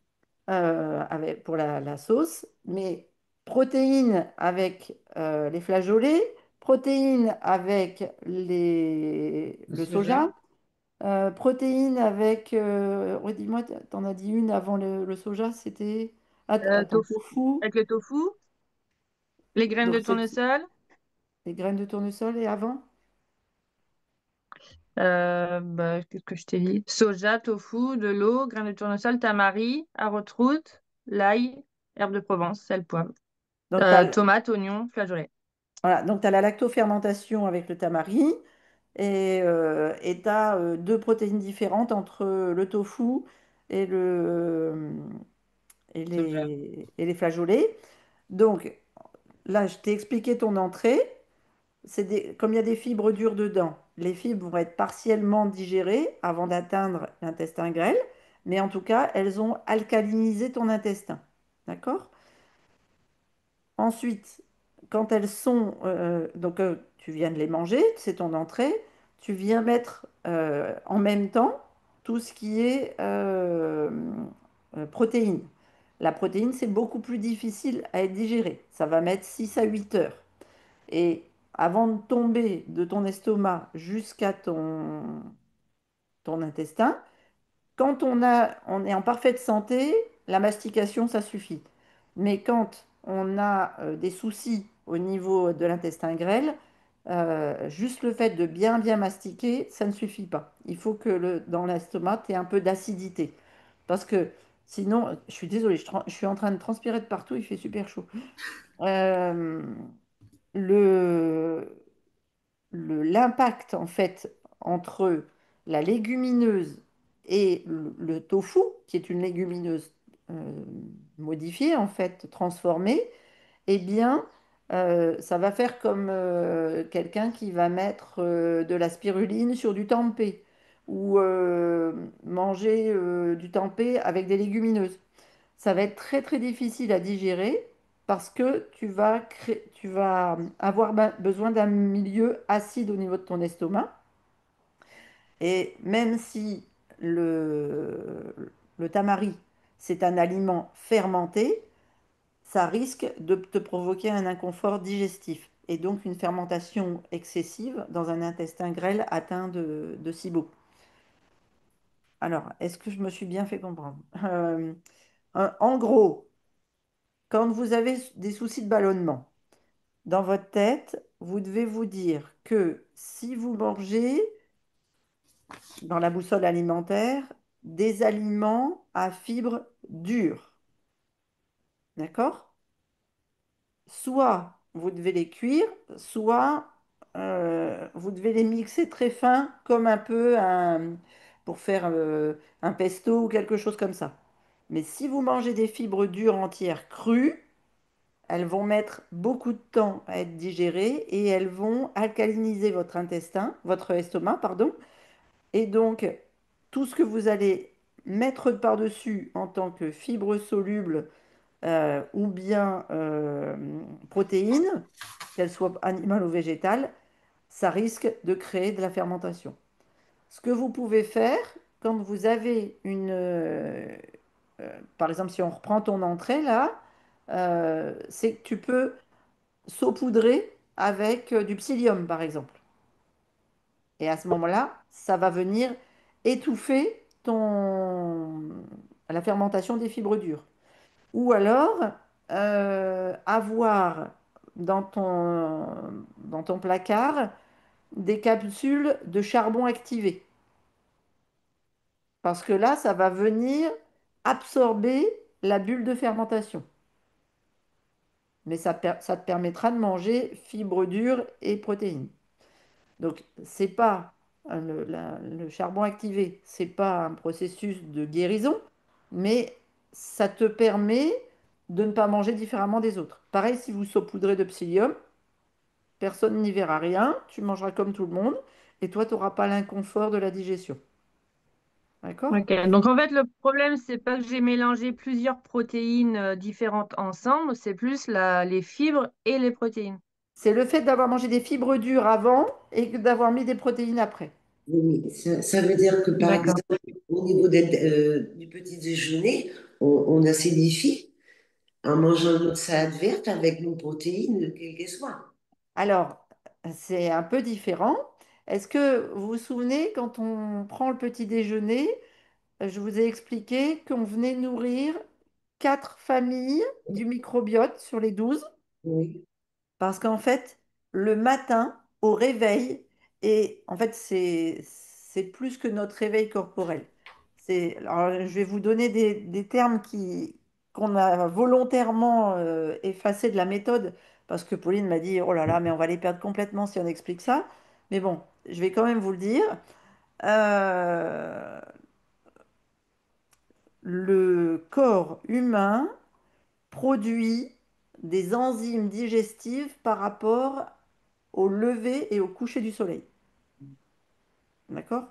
pour la sauce, mais protéines avec les flageolets, protéines avec Le le soja. soja, protéines avec, redis-moi, t'en as dit une avant le soja, c'était... Attends, Tofu, tofu, avec le tofu, les graines donc de c'est tournesol, les graines de tournesol et avant? qu'est-ce que je t'ai dit? Soja, tofu, de l'eau, graines de tournesol, tamari, arrowroot, l'ail, herbe de Provence, sel, poivre, Donc, tu as, tomate, oignon, flageolet. voilà, donc, tu la lactofermentation avec le tamari et tu as deux protéines différentes entre le tofu et, Soja. et les flageolets. Donc, là, je t'ai expliqué ton entrée. Comme il y a des fibres dures dedans, les fibres vont être partiellement digérées avant d'atteindre l'intestin grêle, mais en tout cas, elles ont alcalinisé ton intestin. D'accord? Ensuite, quand elles sont, donc tu viens de les manger, c'est ton entrée, tu viens mettre en même temps tout ce qui est protéines. La protéine, c'est beaucoup plus difficile à être digéré. Ça va mettre 6 à 8 heures. Et avant de tomber de ton estomac jusqu'à ton intestin, quand on est en parfaite santé, la mastication, ça suffit. Mais quand on a des soucis au niveau de l'intestin grêle, juste le fait de bien bien mastiquer, ça ne suffit pas. Il faut que dans l'estomac, tu aies un peu d'acidité. Parce que Sinon, je suis désolée, je suis en train de transpirer de partout, il fait super chaud. Euh, le, l'impact, en fait, entre la légumineuse et le tofu, qui est une légumineuse modifiée, en fait, transformée, eh bien, ça va faire comme quelqu'un qui va mettre de la spiruline sur du tempeh ou manger du tempeh avec des légumineuses. Ça va être très très difficile à digérer parce que tu vas avoir besoin d'un milieu acide au niveau de ton estomac. Et même si le tamari, c'est un aliment fermenté, ça risque de te provoquer un inconfort digestif et donc une fermentation excessive dans un intestin grêle atteint de SIBO. Alors, est-ce que je me suis bien fait comprendre? En gros, quand vous avez des soucis de ballonnement dans votre tête, vous devez vous dire que si vous mangez dans la boussole alimentaire des aliments à fibres dures, d'accord? Soit vous devez les cuire, soit vous devez les mixer très fin, comme un peu pour faire un pesto ou quelque chose comme ça. Mais si vous mangez des fibres dures entières crues, elles vont mettre beaucoup de temps à être digérées et elles vont alcaliniser votre intestin, votre estomac, pardon. Et donc, tout ce que vous allez mettre par-dessus en tant que fibres solubles ou bien protéines, qu'elles soient animales ou végétales, ça risque de créer de la fermentation. Ce que vous pouvez faire quand vous avez par exemple, si on reprend ton entrée là, c'est que tu peux saupoudrer avec du psyllium, par exemple. Et à ce moment-là, ça va venir étouffer la fermentation des fibres dures. Ou alors, avoir dans ton placard des capsules de charbon activé. Parce que là, ça va venir absorber la bulle de fermentation. Mais ça te permettra de manger fibres dures et protéines. Donc, c'est pas le charbon activé, c'est pas un processus de guérison, mais ça te permet de ne pas manger différemment des autres. Pareil, si vous saupoudrez de psyllium, personne n'y verra rien, tu mangeras comme tout le monde, et toi, tu n'auras pas l'inconfort de la digestion. D'accord? Ok, donc en fait, le problème, c'est pas que j'ai mélangé plusieurs protéines différentes ensemble, c'est plus les fibres et les protéines. C'est le fait d'avoir mangé des fibres dures avant et d'avoir mis des protéines après. Oui, ça veut dire que, par D'accord. exemple, au niveau du petit déjeuner, on acidifie en mangeant notre salade verte avec nos protéines, quelles qu'elles soient. Alors, c'est un peu différent. Est-ce que vous vous souvenez, quand on prend le petit déjeuner, je vous ai expliqué qu'on venait nourrir 4 familles du microbiote sur les 12, Oui, parce qu'en fait, le matin, au réveil, et en fait, c'est plus que notre réveil corporel. Alors, je vais vous donner des termes qu'on a volontairement effacés de la méthode, parce que Pauline m'a dit, oh là là, mais on va les perdre complètement si on explique ça. Mais bon, je vais quand même vous le dire. Euh, le corps humain produit des enzymes digestives par rapport au lever et au coucher du soleil. D'accord?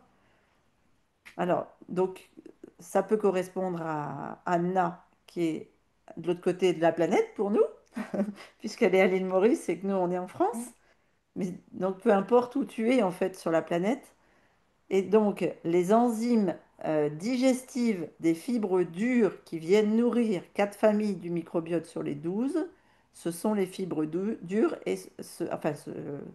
Alors, donc, ça peut correspondre à Anna, qui est de l'autre côté de la planète pour nous, puisqu'elle est à l'île Maurice et que nous, on est en France. Mais donc, peu importe où tu es, en fait, sur la planète, et donc, les enzymes digestives des fibres dures qui viennent nourrir 4 familles du microbiote sur les 12, ce sont les fibres dures et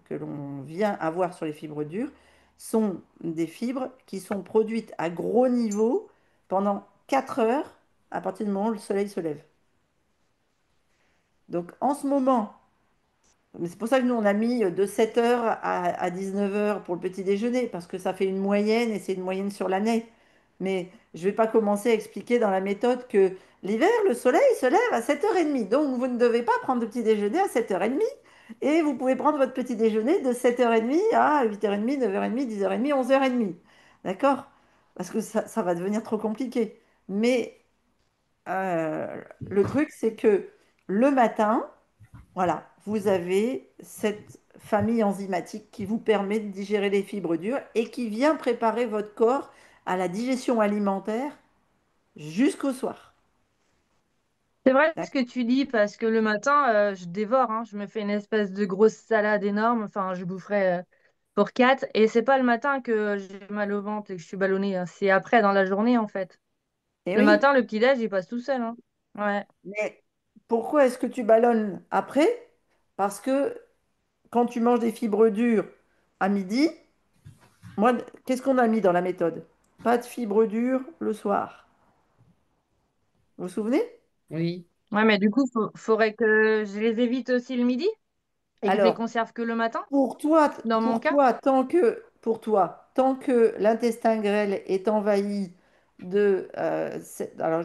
que l'on vient avoir sur les fibres dures sont des fibres qui sont produites à gros niveau pendant 4 heures à partir du moment où le soleil se lève. Donc, en ce moment, mais c'est pour ça que nous, on a mis de 7 heures à 19 heures pour le petit déjeuner, parce que ça fait une moyenne et c'est une moyenne sur l'année. Mais je ne vais pas commencer à expliquer dans la méthode que l'hiver, le soleil se lève à 7h30. Donc, vous ne devez pas prendre de petit déjeuner à 7h30. Et vous pouvez prendre votre petit déjeuner de 7h30 à 8h30, 9h30, 10h30, 11h30. D'accord? Parce que ça va devenir trop compliqué. Mais le truc, c'est que le matin, voilà, vous avez cette famille enzymatique qui vous permet de digérer les fibres dures et qui vient préparer votre corps à la digestion alimentaire jusqu'au soir. C'est vrai ce D'accord? que tu dis parce que le matin, je dévore, hein, je me fais une espèce de grosse salade énorme. Enfin, je boufferais pour quatre. Et c'est pas le matin que j'ai mal au ventre et que je suis ballonnée, hein. C'est après, dans la journée, en fait. Et Le oui, matin, le petit-déj, il passe tout seul, hein. Ouais. mais pourquoi est-ce que tu ballonnes après? Parce que quand tu manges des fibres dures à midi, moi, qu'est-ce qu'on a mis dans la méthode? Pas de fibres dures le soir. Vous vous souvenez? Oui. Ouais, mais du coup, faudrait que je les évite aussi le midi et que je les Alors, conserve que le matin, Pour toi, dans mon cas. tant que l'intestin grêle est envahi de, alors,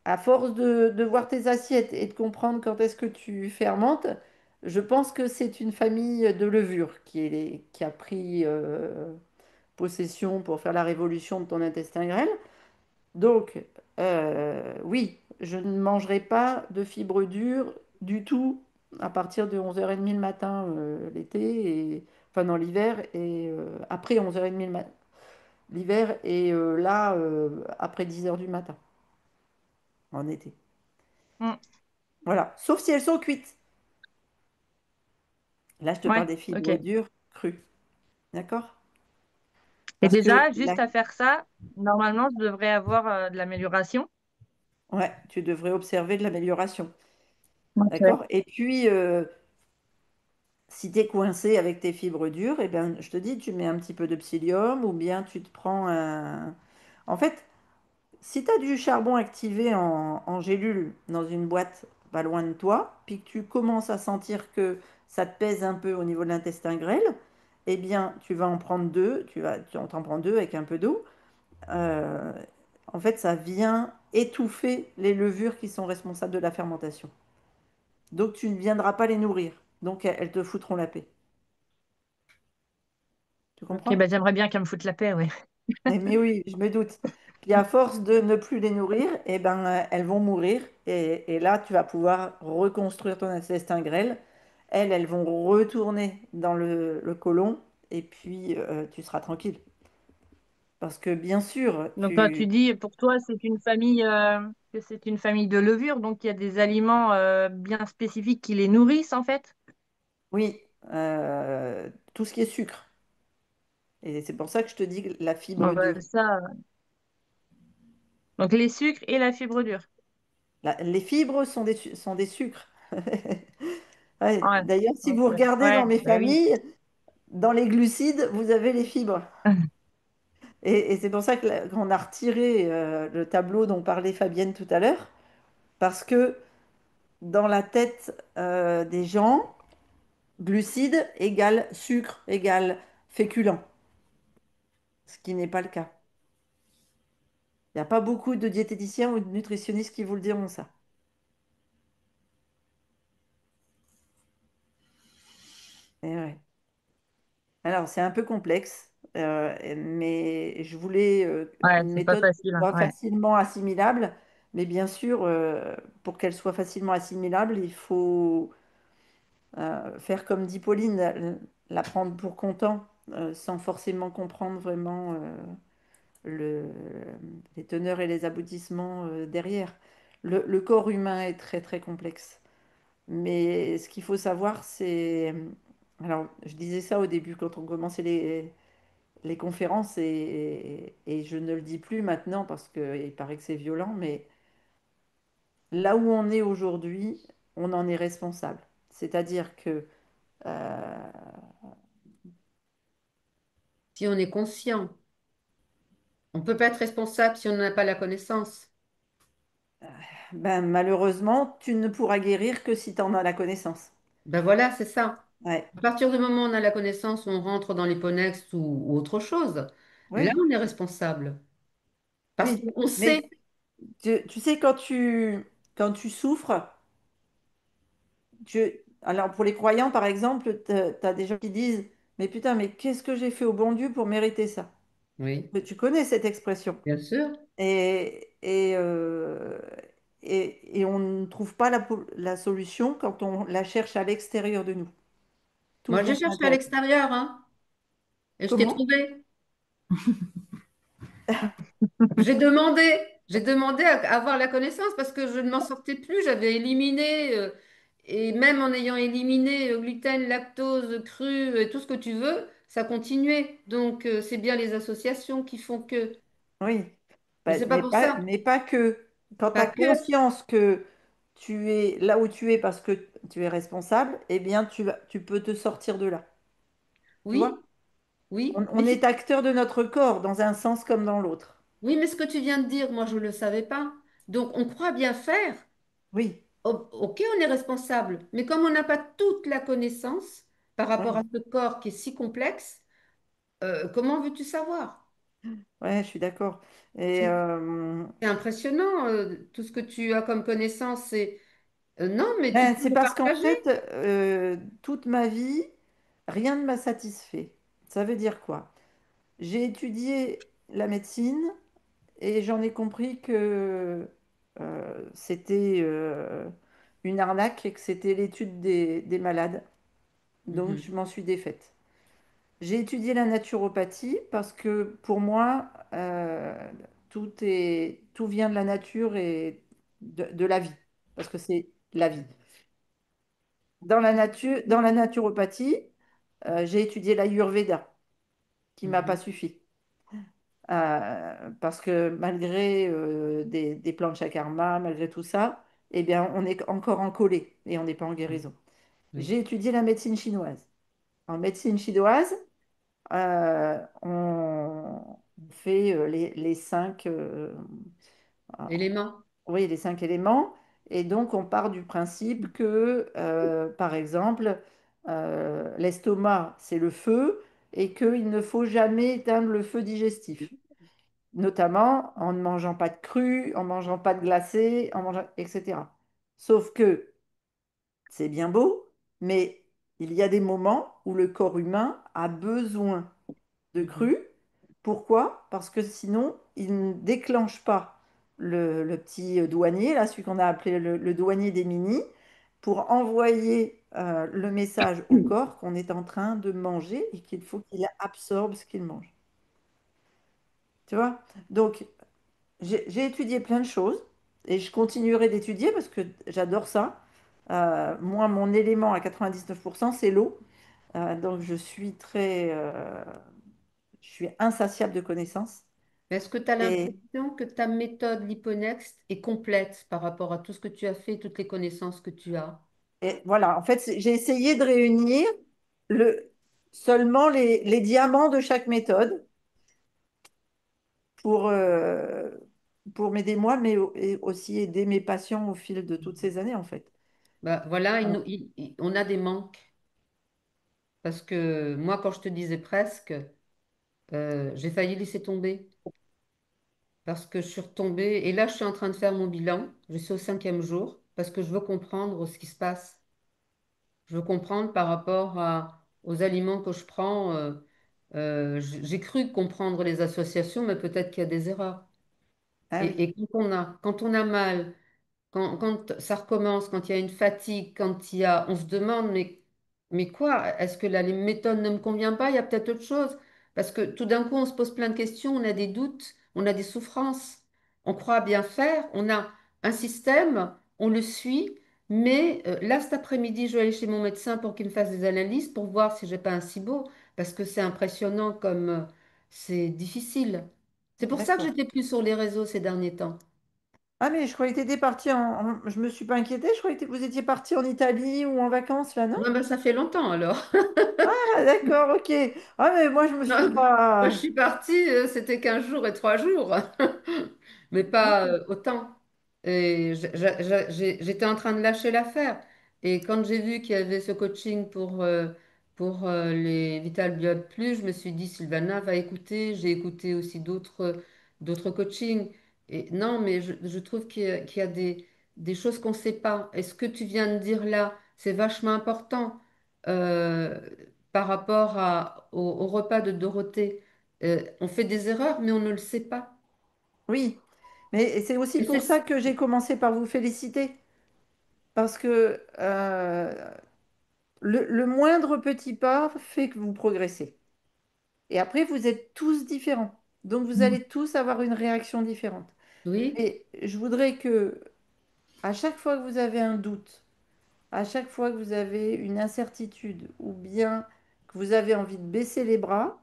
à force de voir tes assiettes et de comprendre quand est-ce que tu fermentes, je pense que c'est une famille de levures qui a pris possession pour faire la révolution de ton intestin grêle. Donc, oui, je ne mangerai pas de fibres dures du tout à partir de 11h30 le matin l'été, enfin non, l'hiver, et après 11h30 l'hiver, et là, après 10h du matin, en été. Mm. Voilà, sauf si elles sont cuites. Là, je te parle Ouais, des ok. fibres dures crues, d'accord? Et Parce que, déjà, juste à faire ça, normalement, je devrais avoir de l'amélioration. ouais, tu devrais observer de l'amélioration, Ok. d'accord? Et puis, si tu es coincé avec tes fibres dures, eh ben, je te dis, tu mets un petit peu de psyllium ou bien tu te prends un... En fait, si tu as du charbon activé en gélule dans une boîte pas loin de toi, puis que tu commences à sentir que ça te pèse un peu au niveau de l'intestin grêle, eh bien, tu vas en prendre deux, tu en t'en prends deux avec un peu d'eau. Euh, En fait, ça vient étouffer les levures qui sont responsables de la fermentation. Donc, tu ne viendras pas les nourrir. Donc, elles te foutront la paix. Tu Ok, comprends? bah, j'aimerais bien qu'elle me foute la paix, ouais. Mais oui, je me doute. Puis à force de ne plus les nourrir, eh ben, elles vont mourir. Et là, tu vas pouvoir reconstruire ton intestin grêle. Elles vont retourner dans le côlon. Et puis, tu seras tranquille. Parce que bien sûr, Donc toi, tu dis, pour toi, c'est une famille, que c'est une famille de levures, donc il y a des aliments bien spécifiques qui les nourrissent, en fait. oui, tout ce qui est sucre. Et c'est pour ça que je te dis que la fibre Ouais, dure. ça. Donc les sucres et la fibre dure. Les fibres sont des sucres. Ouais, Ouais, d'ailleurs, si ok. vous regardez dans Ouais, mes bah oui. familles, dans les glucides, vous avez les fibres. Et c'est pour ça que qu'on a retiré le tableau dont parlait Fabienne tout à l'heure, parce que dans la tête des gens, glucides égale sucre égale féculent, ce qui n'est pas le cas. Il n'y a pas beaucoup de diététiciens ou de nutritionnistes qui vous le diront ça. Et ouais. Alors, c'est un peu complexe, mais je voulais Ouais, une c'est pas méthode qui facile, hein. soit Ouais. facilement assimilable. Mais bien sûr, pour qu'elle soit facilement assimilable, il faut faire comme dit Pauline, la prendre pour content, sans forcément comprendre vraiment le- les teneurs et les aboutissements derrière. Le corps humain est très très complexe. Mais ce qu'il faut savoir, c'est... Alors, je disais ça au début quand on commençait les conférences et je ne le dis plus maintenant parce qu'il paraît que c'est violent, mais là où on est aujourd'hui, on en est responsable. C'est-à-dire que euh, Si on est conscient, on ne peut pas être responsable si on n'a pas la connaissance. ben, malheureusement, tu ne pourras guérir que si tu en as la connaissance. Ben voilà, c'est ça. Ouais, À partir du moment où on a la connaissance, on rentre dans l'hyponex ou autre chose. Là, oui, on est responsable. Parce Oui, qu'on mais sait, tu sais, quand tu souffres, alors pour les croyants, par exemple, tu as des gens qui disent, mais putain, mais qu'est-ce que j'ai fait au bon Dieu pour mériter ça? oui, Mais tu connais cette expression. bien sûr. Et, et, euh, et on ne trouve pas la solution quand on la cherche à l'extérieur de nous. Tout Moi, vient j'ai de cherché à l'intérieur. l'extérieur, hein, et je t'ai Comment? trouvé. J'ai demandé à avoir la connaissance parce que je ne m'en sortais plus. J'avais éliminé, et même en ayant éliminé gluten, lactose, cru, tout ce que tu veux, ça continuait. Donc, c'est bien les associations qui font que. Oui, Mais bah, c'est pas pour ça. mais pas que. Quand tu Pas as que. conscience que tu es là où tu es parce que tu es responsable, eh bien, tu peux te sortir de là. Tu vois? Oui, oui, On est acteur de notre corps dans un sens comme dans l'autre. oui, mais ce que tu viens de dire, moi, je ne le savais pas. Donc, on croit bien faire. Oui, Ok, on est responsable. Mais comme on n'a pas toute la connaissance par rapport à oui, ce corps qui est si complexe, comment veux-tu savoir? ouais, je suis d'accord. Et C'est c'est impressionnant, tout ce que tu as comme connaissance. Non, mais tu ben, peux c'est me parce qu'en partager. fait, toute ma vie, rien ne m'a satisfait. Ça veut dire quoi? J'ai étudié la médecine et j'en ai compris que c'était une arnaque et que c'était l'étude des malades. Donc, Mhm, je m'en suis défaite. J'ai étudié la naturopathie parce que pour moi, tout vient de la nature et de la vie, parce que c'est la vie. Dans la naturopathie, j'ai étudié l'Ayurveda, qui m'a pas mhm. suffi. Parce que malgré des plans de chakarma, malgré tout ça, eh bien, on est encore en collé et on n'est pas en Oui, guérison. oui. J'ai étudié la médecine chinoise. En médecine chinoise, on fait les cinq, Éléments. oui, les cinq éléments. Et donc, on part du principe que, par exemple, l'estomac, c'est le feu et qu'il ne faut jamais éteindre le feu digestif, notamment en ne mangeant pas de cru, en mangeant pas de glacé, etc. Sauf que c'est bien beau, mais il y a des moments où le corps humain a besoin de Mhm. cru. Pourquoi? Parce que sinon, il ne déclenche pas le petit douanier, là, celui qu'on a appelé le douanier des mini, pour envoyer le message au corps qu'on est en train de manger et qu'il faut qu'il absorbe ce qu'il mange. Tu vois? Donc, j'ai étudié plein de choses et je continuerai d'étudier parce que j'adore ça. Moi, mon élément à 99%, c'est l'eau. Donc, je suis insatiable de connaissances. Est-ce que tu as Et, l'impression que ta méthode Liponext est complète par rapport à tout ce que tu as fait, toutes les connaissances que tu as? et voilà, en fait, j'ai essayé de réunir le, seulement les diamants de chaque méthode pour, euh, pour m'aider moi, et aussi aider mes patients au fil de toutes ces années, en fait. Bah, voilà, Voilà. on a des manques. Parce que moi, quand je te disais presque, j'ai failli laisser tomber. Parce que je suis retombée. Et là, je suis en train de faire mon bilan. Je suis au cinquième jour. Parce que je veux comprendre ce qui se passe. Je veux comprendre par rapport aux aliments que je prends. J'ai cru comprendre les associations, mais peut-être qu'il y a des erreurs. Ah oui, Et quand on a mal, quand ça recommence, quand il y a une fatigue, quand il y a, on se demande, mais quoi? Est-ce que la méthode ne me convient pas? Il y a peut-être autre chose. Parce que tout d'un coup, on se pose plein de questions, on a des doutes, on a des souffrances. On croit bien faire, on a un système, on le suit, mais là, cet après-midi, je vais aller chez mon médecin pour qu'il me fasse des analyses pour voir si j'ai pas un SIBO, parce que c'est impressionnant comme c'est difficile. C'est pour ça que d'accord. j'étais plus sur les réseaux ces derniers temps. Ah, mais je croyais que tu étais parti Je me suis pas inquiétée, je croyais que vous étiez parti en Italie ou en vacances, là, non? Ouais, ben, ça fait longtemps alors. Ah, d'accord, ok. Ah, mais moi, je me suis Non, moi, je pas... suis partie, c'était 15 jours et 3 jours, mais pas autant. Et j'étais en train de lâcher l'affaire. Et quand j'ai vu qu'il y avait ce coaching pour les Vital Blood Plus, je me suis dit, Sylvana, va écouter. J'ai écouté aussi d'autres d'autres coachings. Et non, mais je trouve qu'il y a des choses qu'on ne sait pas. Et ce que tu viens de dire là, c'est vachement important euh, par rapport au repas de Dorothée. On fait des erreurs, mais on ne le sait pas. Oui, mais c'est aussi Et pour ça que j'ai commencé par vous féliciter. Parce que le moindre petit pas fait que vous progressez. Et après, vous êtes tous différents. Donc, vous allez tous avoir une réaction différente. oui, Et je voudrais que, à chaque fois que vous avez un doute, à chaque fois que vous avez une incertitude, ou bien que vous avez envie de baisser les bras,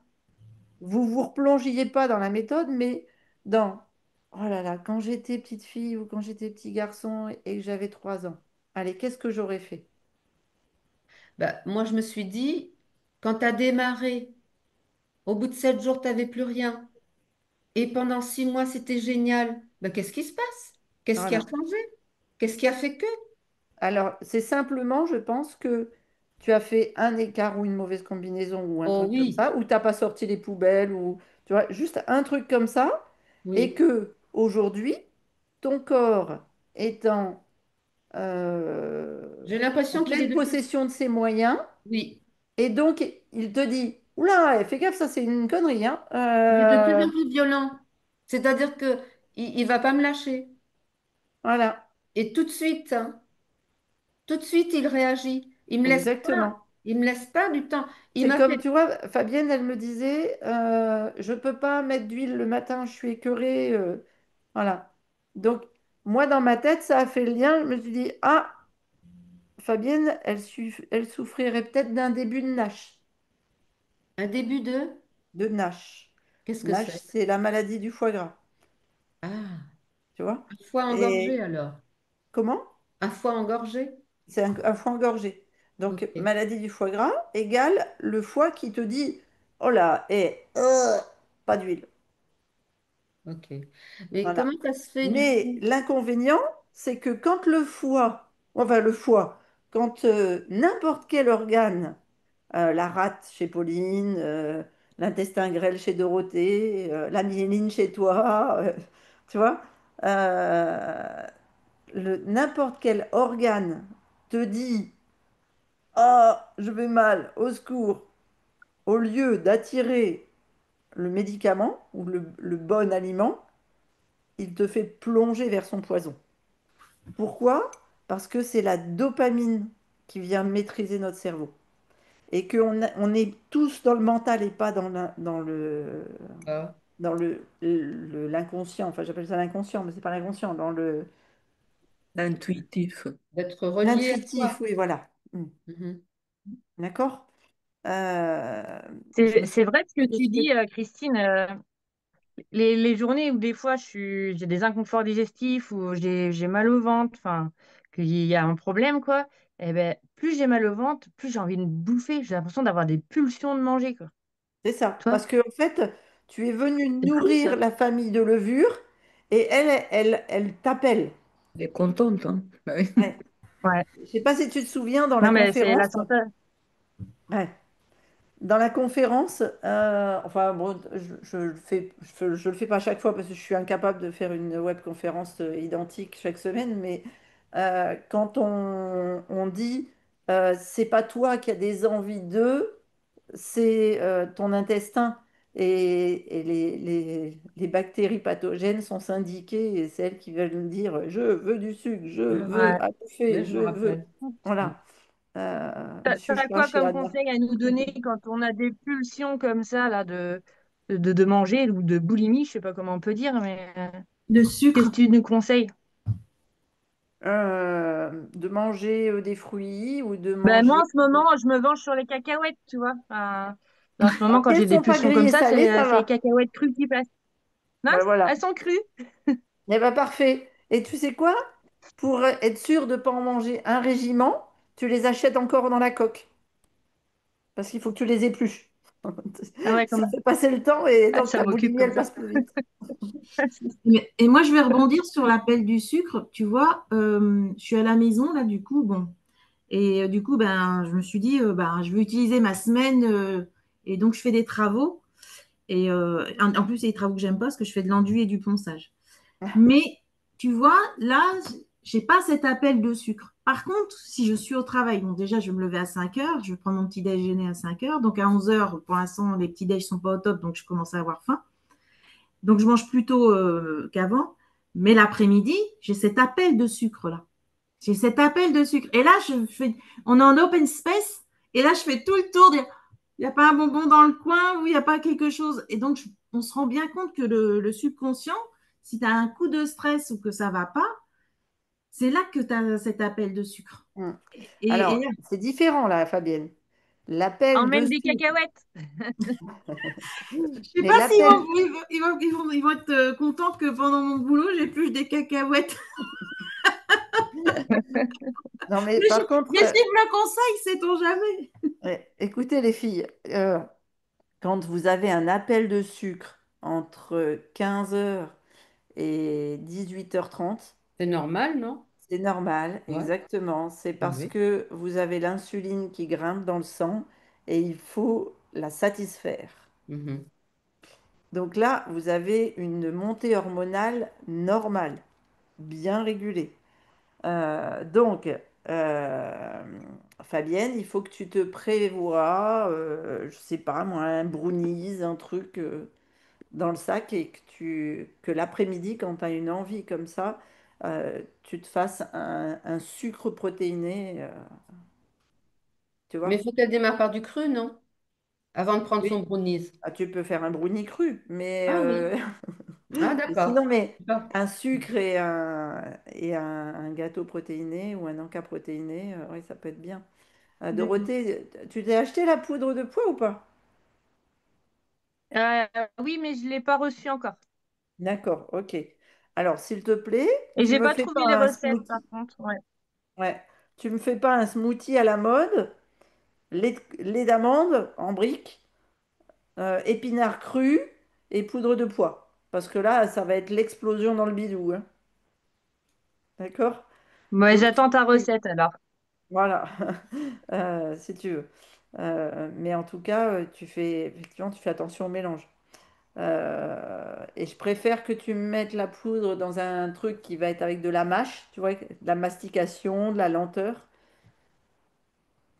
vous vous replongiez pas dans la méthode, mais dans, oh là là, quand j'étais petite fille ou quand j'étais petit garçon et que j'avais 3 ans, allez, qu'est-ce que j'aurais fait? bah, moi je me suis dit, quand tu as démarré, au bout de 7 jours, tu n'avais plus rien. Et pendant 6 mois, c'était génial. Bah, qu'est-ce qui se passe? Qu'est-ce qui a Voilà. changé? Qu'est-ce qui a fait que? Alors, c'est simplement, je pense que tu as fait un écart ou une mauvaise combinaison ou un Oh truc comme oui, ça, ou t'as pas sorti les poubelles, ou tu vois, juste un truc comme ça, et oui. que aujourd'hui, ton corps étant euh, J'ai en l'impression qu'il est pleine de plus. possession de ses moyens, Oui, et donc il te dit, oula, fais gaffe, ça c'est une connerie, hein. il est de plus en plus violent. C'est-à-dire que il va pas me lâcher. Voilà, Et tout de suite, il réagit. Il me laisse pas. exactement. Il me laisse pas du temps. Il C'est m'a comme, fait tu vois, Fabienne, elle me disait, je peux pas mettre d'huile le matin, je suis écœurée. Voilà. Donc, moi, dans ma tête, ça a fait le lien. Je me suis dit, ah, Fabienne, elle souffrirait peut-être d'un début de NASH. un début de. De NASH. Qu'est-ce que NASH, c'est? c'est la maladie du foie gras, Ah, tu vois? un foie engorgé Et alors. comment? Un foie engorgé? C'est un foie engorgé. Donc, Ok, maladie du foie gras égale le foie qui te dit, oh là, pas d'huile. ok. Mais Voilà. comment ça se fait du Mais coup? l'inconvénient, c'est que quand le foie, quand n'importe quel organe, la rate chez Pauline, l'intestin grêle chez Dorothée, la myéline chez toi, tu vois, euh, n'importe quel organe te dit, ah, je vais mal, au secours, au lieu d'attirer le médicament ou le bon aliment, il te fait plonger vers son poison. Pourquoi? Parce que c'est la dopamine qui vient maîtriser notre cerveau. Et on est tous dans le mental et pas Ah, dans l'inconscient. Enfin, j'appelle ça l'inconscient, mais c'est pas l'inconscient, dans Intuitif. d'être relié à l'intuitif, soi. oui, voilà. Mhm. D'accord? Je me C'est souviens vrai ce que de tu ce que... dis, Christine. Les journées où des fois j'ai des inconforts digestifs ou j'ai mal au ventre, enfin, qu'il y a un problème, quoi, et ben, plus j'ai mal au ventre, plus j'ai envie de bouffer. J'ai l'impression d'avoir des pulsions de manger, quoi. C'est ça. Toi? Parce que, en fait, tu es venu C'est fou nourrir ça. la famille de levure et elle t'appelle. Elle est contente, hein. Ouais. Ouais. Ouais. Je sais pas si tu te souviens dans la Non, mais c'est la conférence. santé. Ouais. Dans la conférence, enfin bon, je le fais pas chaque fois parce que je suis incapable de faire une webconférence identique chaque semaine, mais quand on dit c'est pas toi qui as des envies d'eux, c'est ton intestin et les bactéries pathogènes sont syndiquées et c'est elles qui veulent dire je veux du sucre, je Ah, veux Ouais. à bouffer, là, je je me veux. rappelle. Mm. Voilà. Monsieur T'as quoi comme Charchiana. conseil à nous donner quand on a des pulsions comme ça, là, de manger ou de boulimie, je sais pas comment on peut dire, mais De qu'est-ce sucre. que tu nous conseilles? De manger des fruits ou de Ben, moi, manger. en ce moment, je me venge sur les cacahuètes, tu vois. En ce moment, Alors, quand si elles j'ai des sont pas pulsions comme grillées ça, salées, ça c'est les va. cacahuètes crues qui passent. Non, Ben elles voilà. sont crues. Eh ben parfait. Et tu sais quoi? Pour être sûr de ne pas en manger un régiment, tu les achètes encore dans la coque. Parce qu'il faut que tu les épluches. Ah ouais, Ça fait passer le temps et donc ça ta m'occupe boulimie, comme elle ça. passe plus vite. Et moi, je vais rebondir sur l'appel du sucre. Tu vois, je suis à la maison, là, du coup, bon. Et du coup, ben, je me suis dit, ben, je vais utiliser ma semaine et donc je fais des travaux. Et en plus, c'est des travaux que j'aime pas parce que je fais de l'enduit et du ponçage. Mais tu vois, là, j'ai pas cet appel de sucre. Par contre, si je suis au travail, bon, déjà, je vais me lever à 5 heures, je prends mon petit déjeuner à 5 heures. Donc, à 11 heures, pour l'instant, les petits déj sont pas au top, donc je commence à avoir faim. Donc, je mange plus tôt qu'avant. Mais l'après-midi, j'ai cet appel de sucre là. J'ai cet appel de sucre. Et là, on est en open space. Et là, je fais tout le tour. Il n'y a pas un bonbon dans le coin ou il n'y a pas quelque chose. Et donc, on se rend bien compte que le subconscient, si tu as un coup de stress ou que ça va pas, c'est là que tu as cet appel de sucre. Hmm. Et Alors, c'est différent là, Fabienne. L'appel de Emmène des sucre. cacahuètes. je sais Mais pas s'ils l'appel. ils vont être contents que pendant mon boulot, j'épluche des cacahuètes. Non, mais Mais par contre, est-ce qu'ils me le conseillent, sait-on jamais? ouais, écoutez les filles, quand vous avez un appel de sucre entre 15 heures et 18h30, C'est normal, non? c'est normal, Ouais. exactement. C'est Ah parce oui. que vous avez l'insuline qui grimpe dans le sang et il faut la satisfaire. Mhm. Donc là, vous avez une montée hormonale normale, bien régulée. Donc, euh, Fabienne, il faut que tu te prévois, je sais pas moi, un brownies, un truc dans le sac et que l'après-midi, quand tu as une envie comme ça, tu te fasses un sucre protéiné, tu Mais il vois? faut qu'elle démarre par du cru, non? Avant de prendre son Oui. brownies. Ah, tu peux faire un brownie cru, mais, Ah oui. Ah mais sinon, d'accord. mais Ah. un sucre et un gâteau protéiné ou un encas protéiné, oui, ça peut être bien. D'accord. Dorothée, tu t'es acheté la poudre de pois ou pas? Euh, oui, mais je ne l'ai pas reçu encore. D'accord, ok. Alors, s'il te plaît, Et tu j'ai me pas fais trouvé pas les un recettes, par smoothie. contre. Ouais. Ouais. Tu me fais pas un smoothie à la mode, lait d'amande en briques, épinards crus et poudre de pois. Parce que là, ça va être l'explosion dans le bidou, hein. D'accord? Ouais, Donc, j'attends ta recette alors. voilà, si tu veux. Mais en tout cas, effectivement, tu fais attention au mélange. Et je préfère que tu mettes la poudre dans un truc qui va être avec de la mâche, tu vois, de la mastication, de la lenteur,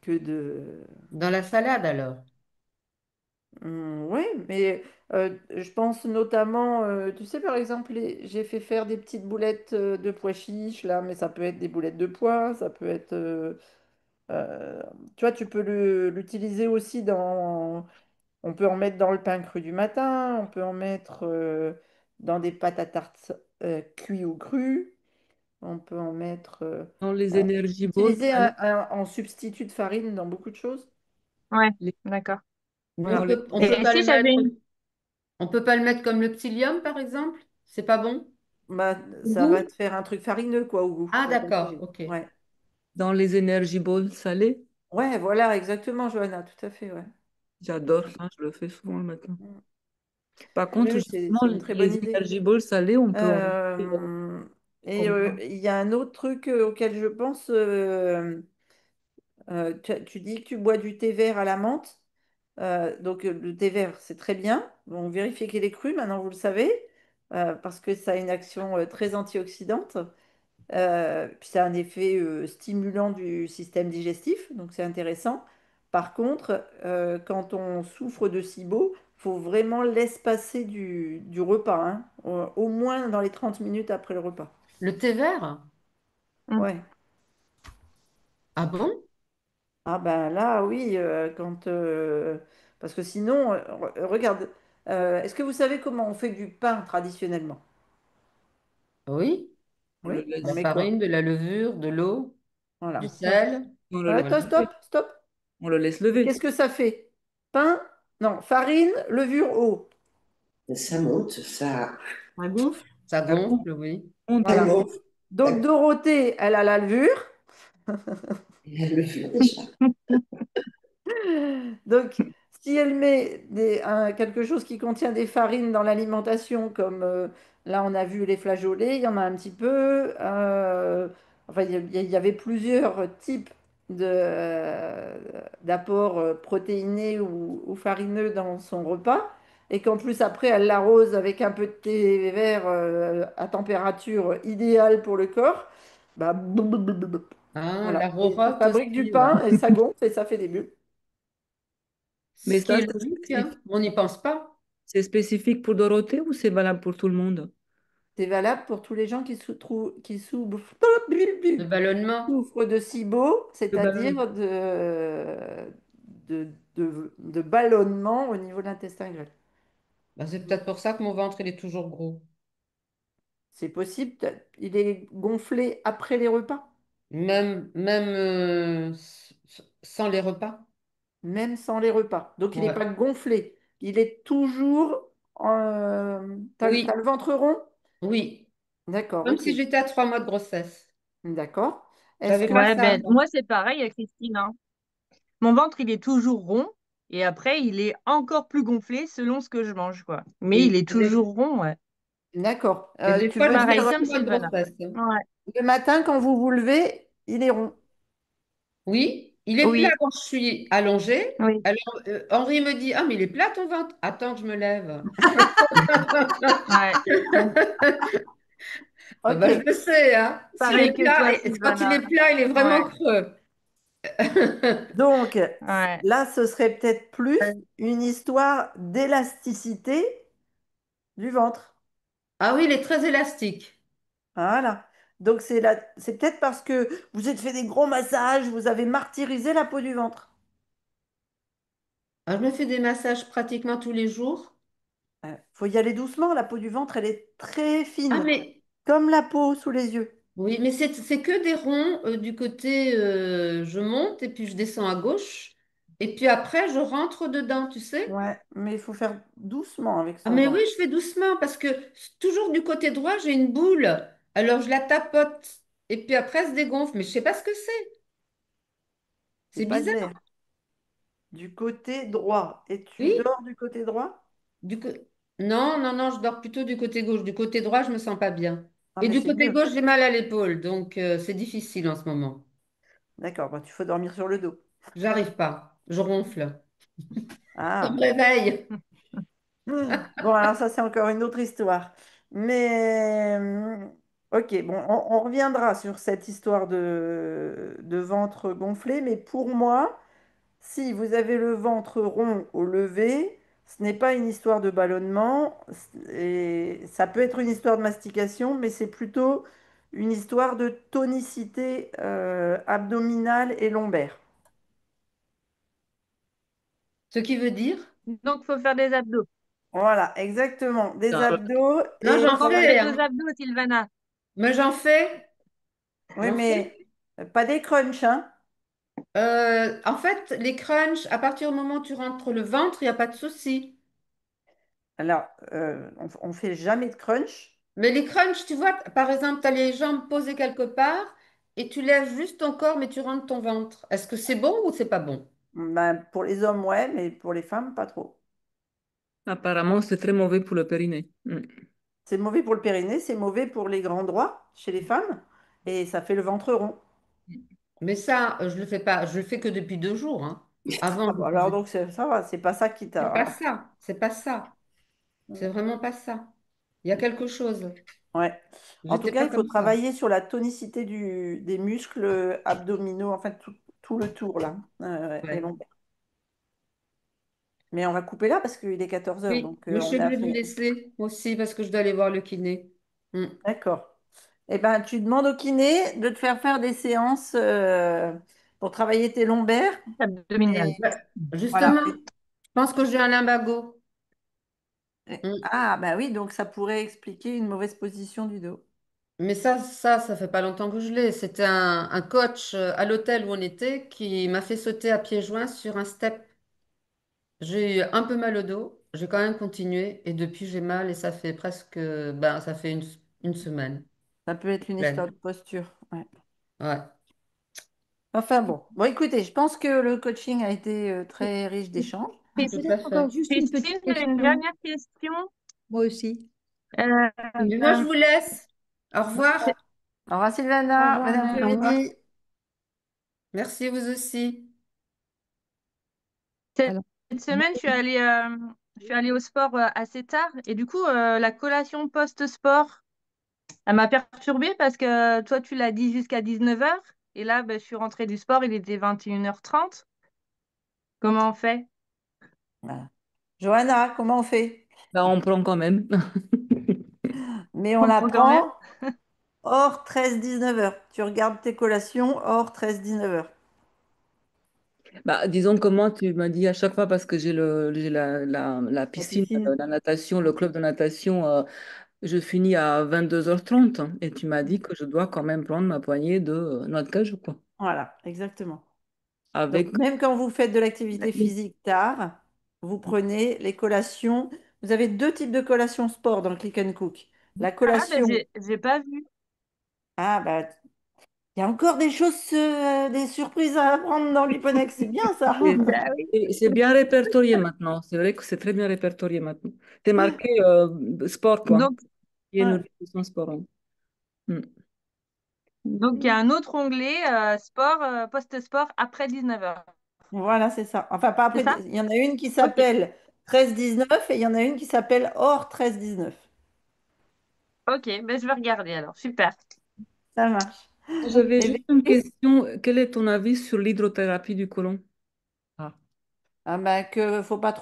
que de... Dans la salade alors. Oui, mais je pense notamment, tu sais, par exemple, j'ai fait faire des petites boulettes de pois chiches, là, mais ça peut être des boulettes de pois, ça peut être... euh, tu vois, tu peux l'utiliser aussi dans... On peut en mettre dans le pain cru du matin, on peut en mettre dans des pâtes à tarte cuits ou crues. On peut en mettre, Dans les euh, énergie balls utiliser salées. en substitut de farine dans beaucoup de choses. Ouais, les- d'accord. Mais dans les- on peut Et pas si le j'avais mettre. une... On peut pas le mettre comme le psyllium, par exemple? C'est pas bon? Bah, Au ça va goût? te faire un truc farineux, quoi, au goût. Ah Tu vas pas d'accord, manger. ok. Ouais. Dans les énergie balls salées. Ouais, voilà, exactement, Johanna, tout à fait, ouais. J'adore ça, je le fais souvent le matin. Mm. Par Oui, contre, oui, justement, c'est une très bonne les idée. énergie balls salées, on peut en faire Euh, et comme ça. il y a un autre truc auquel je pense. Tu dis que tu bois du thé vert à la menthe. Donc le thé vert, c'est très bien. Bon, vérifiez qu'il est cru, maintenant vous le savez, parce que ça a une action très antioxydante. Puis ça a un effet stimulant du système digestif, donc c'est intéressant. Par contre, quand on souffre de SIBO, il faut vraiment l'espacer du repas, hein, au moins dans les 30 minutes après le repas. Le thé vert? Hmm. Ouais. Ah bon? Ah ben là, oui, parce que sinon, regarde, est-ce que vous savez comment on fait du pain traditionnellement? Oui. On le Oui, De on la laisse, met quoi? farine, de la levure, de l'eau, du Voilà. sel. on le laisse Attends, Voilà. stop, lever. stop. On le laisse lever. Qu'est-ce que ça fait? Pain? Non, farine, levure, eau. Ça monte, ça, Ça gonfle. Ça Ça gonfle, gonfle, oui. monte ça et Voilà. monte. gonfle, ça Donc Dorothée, elle a la levure. elle le fait déjà. Donc, si elle met quelque chose qui contient des farines dans l'alimentation, comme là on a vu les flageolets, il y en a un petit peu. Enfin, il y avait plusieurs types d'apports protéinés ou farineux dans son repas. et qu'en plus après elle l'arrose avec un peu de thé vert à température idéale pour le corps, bah, blablabla. Ah, Voilà. la Et ça rorotte fabrique du aussi, ouais. pain et ça gonfle et ça fait des bulles. Mais Ce qui ça, est logique, hein. On n'y pense pas. c'est spécifique pour Dorothée ou c'est valable pour tout le monde? C'est valable pour tous les gens Le ballonnement. souffrent de SIBO, Le ballon. c'est-à-dire de ballonnement au niveau de l'intestin grêle. Bah, c'est peut-être pour ça que mon ventre, il est toujours gros. C'est possible, il est gonflé après les repas, Même sans les repas. même sans les repas. Donc il n'est Ouais. pas gonflé, il est toujours... t'as Oui, le ventre rond? oui. D'accord, Comme ok. si j'étais à 3 mois de grossesse. D'accord. Est-ce J'avais que... pas Ouais, ça ben, avant. moi, c'est pareil, Christine, hein. Mon ventre, il est toujours rond et après, il est encore plus gonflé selon ce que je mange, quoi. Mais il Oui. est toujours rond, ouais. D'accord. Et des Tu fois, veux jusqu'à Pareil, dire comme 6 mois de Sylvana. grossesse, hein. Ouais. le matin quand vous vous levez, il est rond. Oui, il est plat Oui, quand je suis allongée. oui, Alors, Henri me dit, ah, mais il est plat ton ventre. Attends que je me lève. ouais. Ah Ok. bah, je le sais, hein. S'il est Pareil que plat, toi, et quand il Sylvana. est plat, il est vraiment Ouais, creux. Donc, ouais. là, ce serait peut-être plus une histoire d'élasticité du ventre. Ah oui, il est très élastique. Voilà. Donc, c'est peut-être parce que vous êtes fait des gros massages, vous avez martyrisé la peau du ventre. Ah, je me fais des massages pratiquement tous les jours. Faut y aller doucement, la peau du ventre, elle est très Ah, fine, mais comme la peau sous les yeux. oui, mais c'est que des ronds du côté, je monte et puis je descends à gauche. Et puis après, je rentre dedans, tu sais. Ouais, mais il faut faire doucement avec Ah, son mais oui, ventre. je fais doucement parce que toujours du côté droit, j'ai une boule. Alors je la tapote et puis après, elle se dégonfle. Mais je sais pas ce que c'est. C'est C'est pas de bizarre. l'air. Du côté droit. Et tu Oui, dors du côté droit? du co- non, non, non, je dors plutôt du côté gauche. Du côté droit, je me sens pas bien. Ah, Et mais du c'est côté mieux. gauche, j'ai mal à l'épaule. Donc c'est difficile en ce moment. D'accord, bah, tu faut dormir sur le dos. J'arrive pas. Je ronfle. Ça me Ah. réveille. Bon, alors ça, c'est encore une autre histoire. Mais, ok, bon, on reviendra sur cette histoire de ventre gonflé. Mais pour moi, si vous avez le ventre rond au lever, ce n'est pas une histoire de ballonnement. Et ça peut être une histoire de mastication, mais c'est plutôt une histoire de tonicité abdominale et lombaire. Ce qui veut dire? Donc, faut faire des abdos. Voilà, exactement. Des abdos Non, et j'en Faut qu'on fais, remette aux hein. abdos, Sylvana. Mais j'en fais. oui, J'en fais. mais pas des crunchs, hein. En fait, les crunchs, à partir du moment où tu rentres le ventre, il n'y a pas de souci. Alors, on fait jamais de crunch. Mais les crunchs, tu vois, par exemple, tu as les jambes posées quelque part et tu lèves juste ton corps, mais tu rentres ton ventre. Est-ce que c'est bon ou c'est pas bon? Ben, pour les hommes, ouais, mais pour les femmes, pas trop. Apparemment, c'est très mauvais pour le périnée. C'est mauvais pour le périnée, c'est mauvais pour les grands droits chez les femmes, et ça fait le ventre rond. Mais ça, je le fais pas, je le fais que depuis 2 jours, hein. Avant, Ah je bah alors faisais. donc ça va, c'est pas ça qui C'est pas t'a. ça, c'est pas ça, c'est vraiment pas ça. Il y a quelque chose. Ouais. En tout J'étais cas, pas il faut comme ça. travailler sur la tonicité des muscles abdominaux, en fait, tout le tour là, et Ouais. lombaires. Mais on va couper là parce qu'il est 14 heures, Oui, donc mais je on suis est obligée de vous après. laisser aussi parce que je dois aller voir le kiné. Hmm. D'accord. Eh ben, tu demandes au kiné de te faire faire des séances pour travailler tes lombaires. Abdominales. Et Ouais. voilà. Justement, je pense que j'ai un lumbago. Hmm. Ah, bah oui, donc ça pourrait expliquer une mauvaise position du dos. Mais ça fait pas longtemps que je l'ai. C'était un coach à l'hôtel où on était qui m'a fait sauter à pieds joints sur un step. J'ai eu un peu mal au dos. J'ai quand même continué et depuis j'ai mal et ça fait presque, ben, ça fait une semaine Ça peut être une histoire pleine. de posture. Ouais. Ouais. Enfin bon. Bon, écoutez, je pense que le coaching a été très riche d'échanges. Tout Christ- à Encore fait. juste une Christine, petite j'ai une question. dernière question. Moi aussi. Euh, Mais moi je vous laisse. Au c'est- revoir. Au revoir Au Sylvana, bon revoir. Au revoir. après-midi. Merci vous aussi. Cette Alors, semaine, je suis allée je suis allée au sport assez tard. Et du coup, la collation post-sport, elle m'a perturbée parce que toi, tu l'as dit jusqu'à 19h. Et là, ben, je suis rentrée du sport, il était 21h30. Comment on fait? Voilà. Johanna, comment on fait? Bah, on prend quand même. Mais on On la prend quand même? prend hors 13-19 heures. Tu regardes tes collations hors 13-19 heures. Bah, disons que moi, tu m'as dit à chaque fois, parce que j'ai la La piscine, piscine. la natation, le club de natation, je finis à 22h30 et tu m'as dit que je dois quand même prendre ma poignée de noix de cajou, quoi. Voilà, exactement. Donc, Avec. même quand vous faites de l'activité physique tard, vous prenez les collations. Vous avez deux types de collations sport dans le Click and Cook. La Ah, ben, collation. j'ai pas vu. Ah, bah, il y a encore des choses, des surprises à apprendre dans l'Hyponex. C'est bien ça. Et Bah oui. c'est bien répertorié maintenant. C'est vrai que c'est très bien répertorié maintenant. C'est marqué sport, quoi. Donc, Et Ouais. nutrition sport, hein. Hmm. donc, il y a un autre onglet, sport, post-sport après 19h. Voilà, c'est ça. Enfin, pas C'est après. ça? Il y en a une qui Ok. s'appelle 13-19 et il y en a une qui s'appelle hors 13-19. Ok, ben, je vais regarder alors. Super. Ça marche. J'avais Eh bien, juste une écoute, question. Quel est ton avis sur l'hydrothérapie du côlon? Ah. ah bah, que faut pas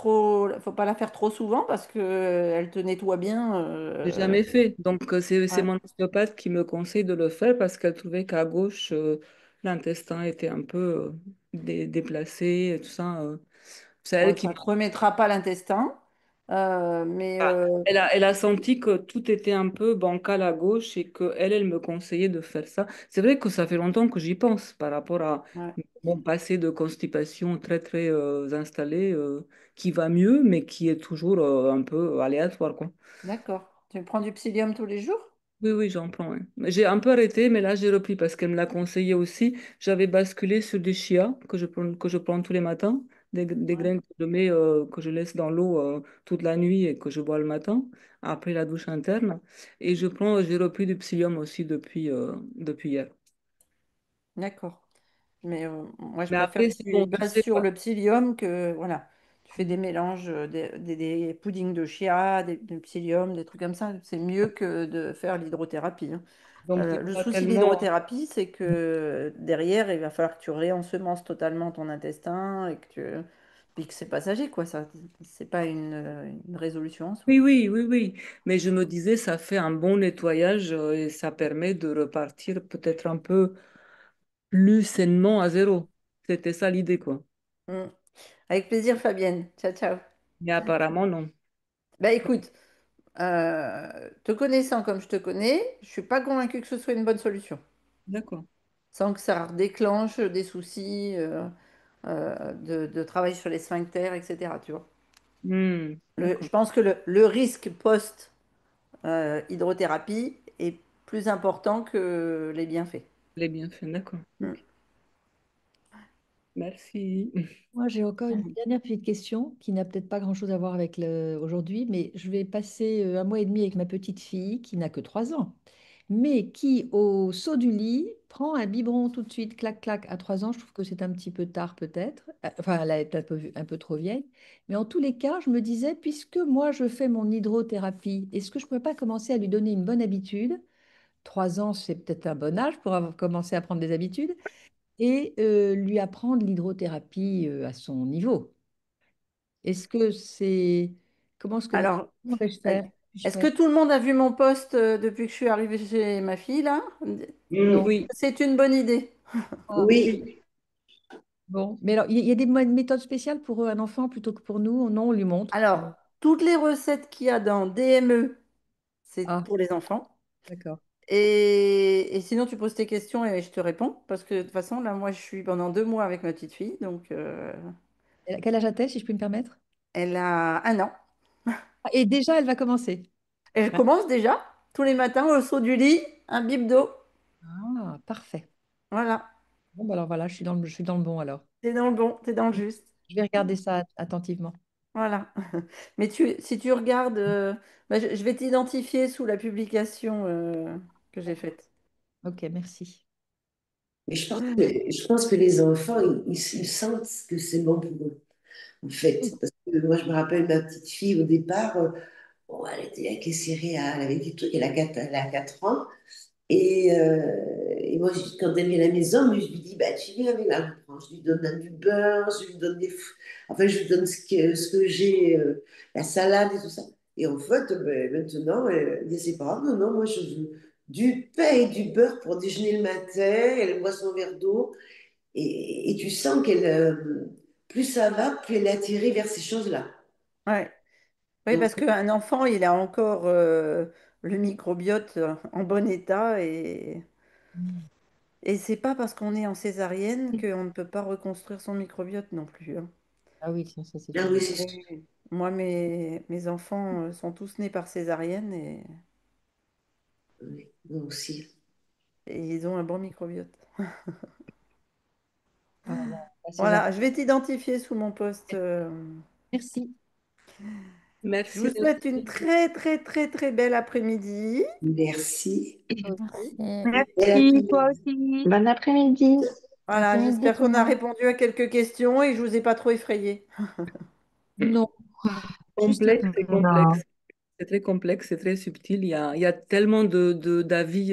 la faire trop souvent parce que elle te nettoie bien. J'ai jamais fait. Donc, c'est Ouais, mon ostéopathe qui me conseille de le faire parce qu'elle trouvait qu'à gauche, l'intestin était un peu déplacé et tout ça. C'est elle ouais, qui ça te remettra pas l'intestin, mais elle a senti que tout était un peu bancal à gauche et elle me conseillait de faire ça. C'est vrai que ça fait longtemps que j'y pense par rapport à ouais, mon passé de constipation très, très installé, qui va mieux, mais qui est toujours un peu aléatoire, quoi. d'accord. Tu prends du psyllium tous les jours? Oui, oui, j'en prends, ouais. J'ai un peu arrêté, mais là, j'ai repris parce qu'elle me l'a conseillé aussi. J'avais basculé sur des chia que je prends tous les matins, des Ouais. graines que je laisse dans l'eau toute la nuit et que je bois le matin, après la douche interne. Et j'ai repris du psyllium aussi depuis hier. D'accord. Mais moi, je Mais préfère après, que c'est tu bon, tu bases sais sur quoi. le psyllium que, voilà, tu fais des mélanges, des puddings de chia, du psyllium, des trucs comme ça. C'est mieux que de faire l'hydrothérapie, hein. Donc, il Le faut souci de tellement. l'hydrothérapie, c'est que derrière, il va falloir que tu réensemences totalement ton intestin et que puis que c'est passager, quoi. Ça, c'est pas une résolution en soi. Oui, oui, oui, oui. Mais je me disais, ça fait un bon nettoyage et ça permet de repartir peut-être un peu plus sainement à zéro. C'était ça l'idée, quoi. Mm. Avec plaisir, Fabienne. Ciao, ciao. Mais apparemment, non. Bah écoute, te connaissant comme je te connais, je suis pas convaincue que ce soit une bonne solution. D'accord. Sans que ça déclenche des soucis de travail sur les sphincters, etc. Tu vois. Je D'accord. pense que le risque post-hydrothérapie est plus important que les bienfaits. Les bienfaits, d'accord. Mm. Ok. Merci. Moi, j'ai encore une dernière petite question qui n'a peut-être pas grand-chose à voir avec aujourd'hui, mais je vais passer un mois et demi avec ma petite fille qui n'a que 3 ans, mais qui, au saut du lit, prend un biberon tout de suite, clac, clac, à 3 ans. Je trouve que c'est un petit peu tard peut-être. Enfin, elle est un peu trop vieille. Mais en tous les cas, je me disais, puisque moi, je fais mon hydrothérapie, est-ce que je ne pourrais pas commencer à lui donner une bonne habitude? 3 ans, c'est peut-être un bon âge pour avoir commencé à prendre des habitudes et lui apprendre l'hydrothérapie à son niveau. Est-ce que c'est... Alors, Comment vais-je euh, faire? Puis-je est-ce que faire tout le monde a vu mon post depuis que je suis arrivée chez ma fille, là? Mm, Non. Oui, C'est une bonne idée. Ah, oui, bon. Mais alors, il y a des méthodes spéciales pour un enfant plutôt que pour nous? Non, on lui montre. Alors, toutes les recettes qu'il y a dans DME, c'est Ah, pour les enfants. d'accord. Et sinon, tu poses tes questions et je te réponds. Parce que de toute façon, là, moi, je suis pendant 2 mois avec ma petite fille. Donc, Quel âge a-t-elle, si je puis me permettre? elle a 1 an. Ah, et déjà, elle va commencer. Et je commence déjà, tous les matins, au saut du lit, un bib d'eau. Ah, parfait. Voilà. Bon, bah alors voilà, je suis dans le bon alors. T'es dans le bon, t'es dans le juste. Je vais regarder ça attentivement. Voilà. Mais si tu regardes, bah, je vais t'identifier sous la publication que j'ai faite. Ok, merci. mais je pense que les enfants, ils sentent que c'est bon pour eux. en fait. Parce que moi, je me rappelle ma petite fille au départ, bon, elle était avec les céréales, avec des trucs, elle a 4 ans. Et moi, quand elle vient à la maison, mais je lui dis, bah, tu viens avec la reprends. Je lui donne du beurre, je lui donne enfin, je lui donne ce que j'ai, la salade et tout ça. Et en fait, ben, maintenant, elle dit à ses parents, non, non, moi, je veux du pain et du beurre pour déjeuner le matin. Elle boit son verre d'eau. Et tu sens qu'elle, plus ça va, plus elle est attirée vers ces choses-là. Ouais. Oui, Donc, parce qu'un enfant, il a encore le microbiote en bon état et c'est pas parce qu'on est en césarienne qu'on ne peut pas reconstruire son microbiote non plus, hein. Ah oui, ça c'est ah sûr. oui, c'est Oui, sûr. oui. Moi, mes enfants sont tous nés par césarienne Oui, moi aussi. et ils ont un bon microbiote. Ah, bon, la Voilà, césarienne. je vais t'identifier sous mon poste. Merci. Je vous Merci. souhaite une très, très, très, très belle après-midi. Merci. Ok. Belle Merci, toi après-midi. aussi. Bon après-midi. Bon Voilà, après-midi j'espère tout le qu'on a monde. répondu à quelques questions et que je vous ai pas trop effrayé. Non, juste un Complexe et Non. complexe. C'est très complexe, c'est très subtil. Il y a tellement d'avis,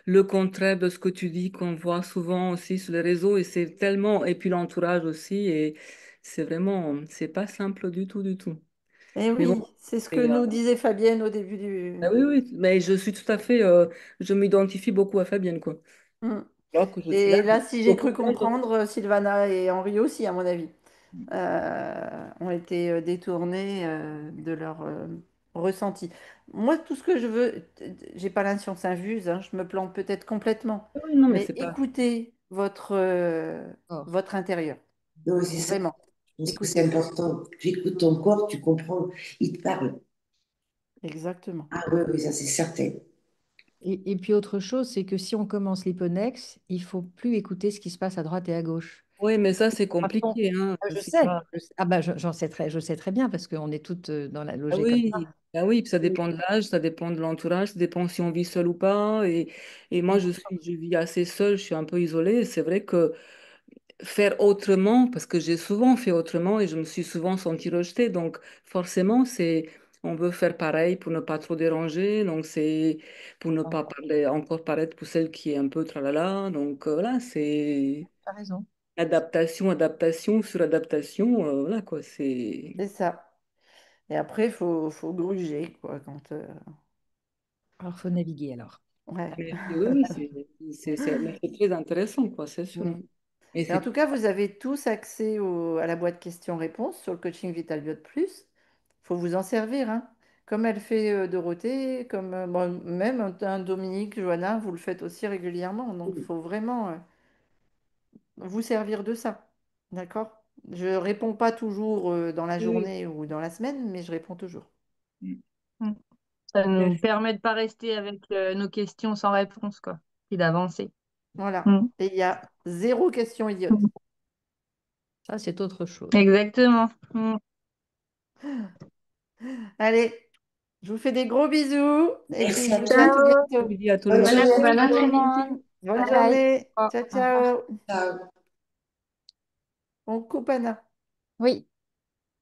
le contraire de ce que tu dis, qu'on voit souvent aussi sur les réseaux, et c'est tellement, et puis l'entourage aussi, et c'est vraiment, c'est pas simple du tout, du tout. Et Mais bon, oui, c'est ce que c'est, nous disait Fabienne au début du... ah oui, oui, mais je suis tout à fait, je m'identifie beaucoup à Fabienne, quoi. Mm. Alors que je suis là, Et là, si au j'ai cru courage. comprendre, Sylvana et Henri aussi, à mon avis, ont été détournés de leur ressenti. Moi, tout ce que je veux, j'ai pas la science infuse, hein, je me plante peut-être complètement, Oui, non, mais mais c'est pas. écoutez corps. votre intérieur, Non, c'est ça. vraiment, Je pense que c'est écoutez. important. Tu écoutes ton corps, tu comprends. Il te parle. Exactement. Ah oui, oui, ça c'est certain. Et puis autre chose, c'est que si on commence l'hyponex, il faut plus écouter ce qui se passe à droite et à gauche. Oui, mais ça, c'est Pardon. compliqué, hein. Ah, je C'est sais. pas. Ah bah je sais très bien parce qu'on est toutes dans la Ah logique comme ça. oui, ah oui, puis ça dépend de l'âge, ça dépend de l'entourage, ça dépend si on vit seul ou pas. Et moi, je vis assez seule, je suis un peu isolée. C'est vrai que faire autrement, parce que j'ai souvent fait autrement et je me suis souvent sentie rejetée. Donc, forcément, on veut faire pareil pour ne pas trop déranger. Donc, c'est pour ne pas parler, encore paraître pour celle qui est un peu tralala. Donc, voilà, c'est Tu as raison. adaptation, adaptation, suradaptation. Voilà, quoi. C'est. C'est ça. Et après, faut gruger, quoi, quand... Alors faut naviguer alors. ouais. Mais oui, oui, mais c'est très intéressant, quoi, c'est sûr. Mm. Et Et en c'est tout cas, vous avez tous accès à la boîte questions-réponses sur le coaching Vital Biot Plus. Il faut vous en servir, hein. Comme elle fait Dorothée, comme bon, même un Dominique, Johanna, vous le faites aussi régulièrement. Donc, il faut vraiment vous servir de ça. D'accord? Je réponds pas toujours dans la oui. journée ou dans la semaine, mais je réponds toujours. Oui. Mm. Ça nous Merci. permet de pas rester avec nos questions sans réponse, quoi, et d'avancer. Voilà. Mm. Et il y a zéro question idiote. Mm. Ça c'est autre chose. Exactement. Mm. Allez, je vous fais des gros bisous et puis Merci je à vous dis toi. à tout Ciao. Je bientôt. vous dis à tout le Bonne monde. Bon journée. Bon après-midi, Bonne tout le journée. après-midi. monde. Bonne Bye. Bye. journée. Au Ciao, revoir. ciao. Ciao. On coupe, Anna. Oui.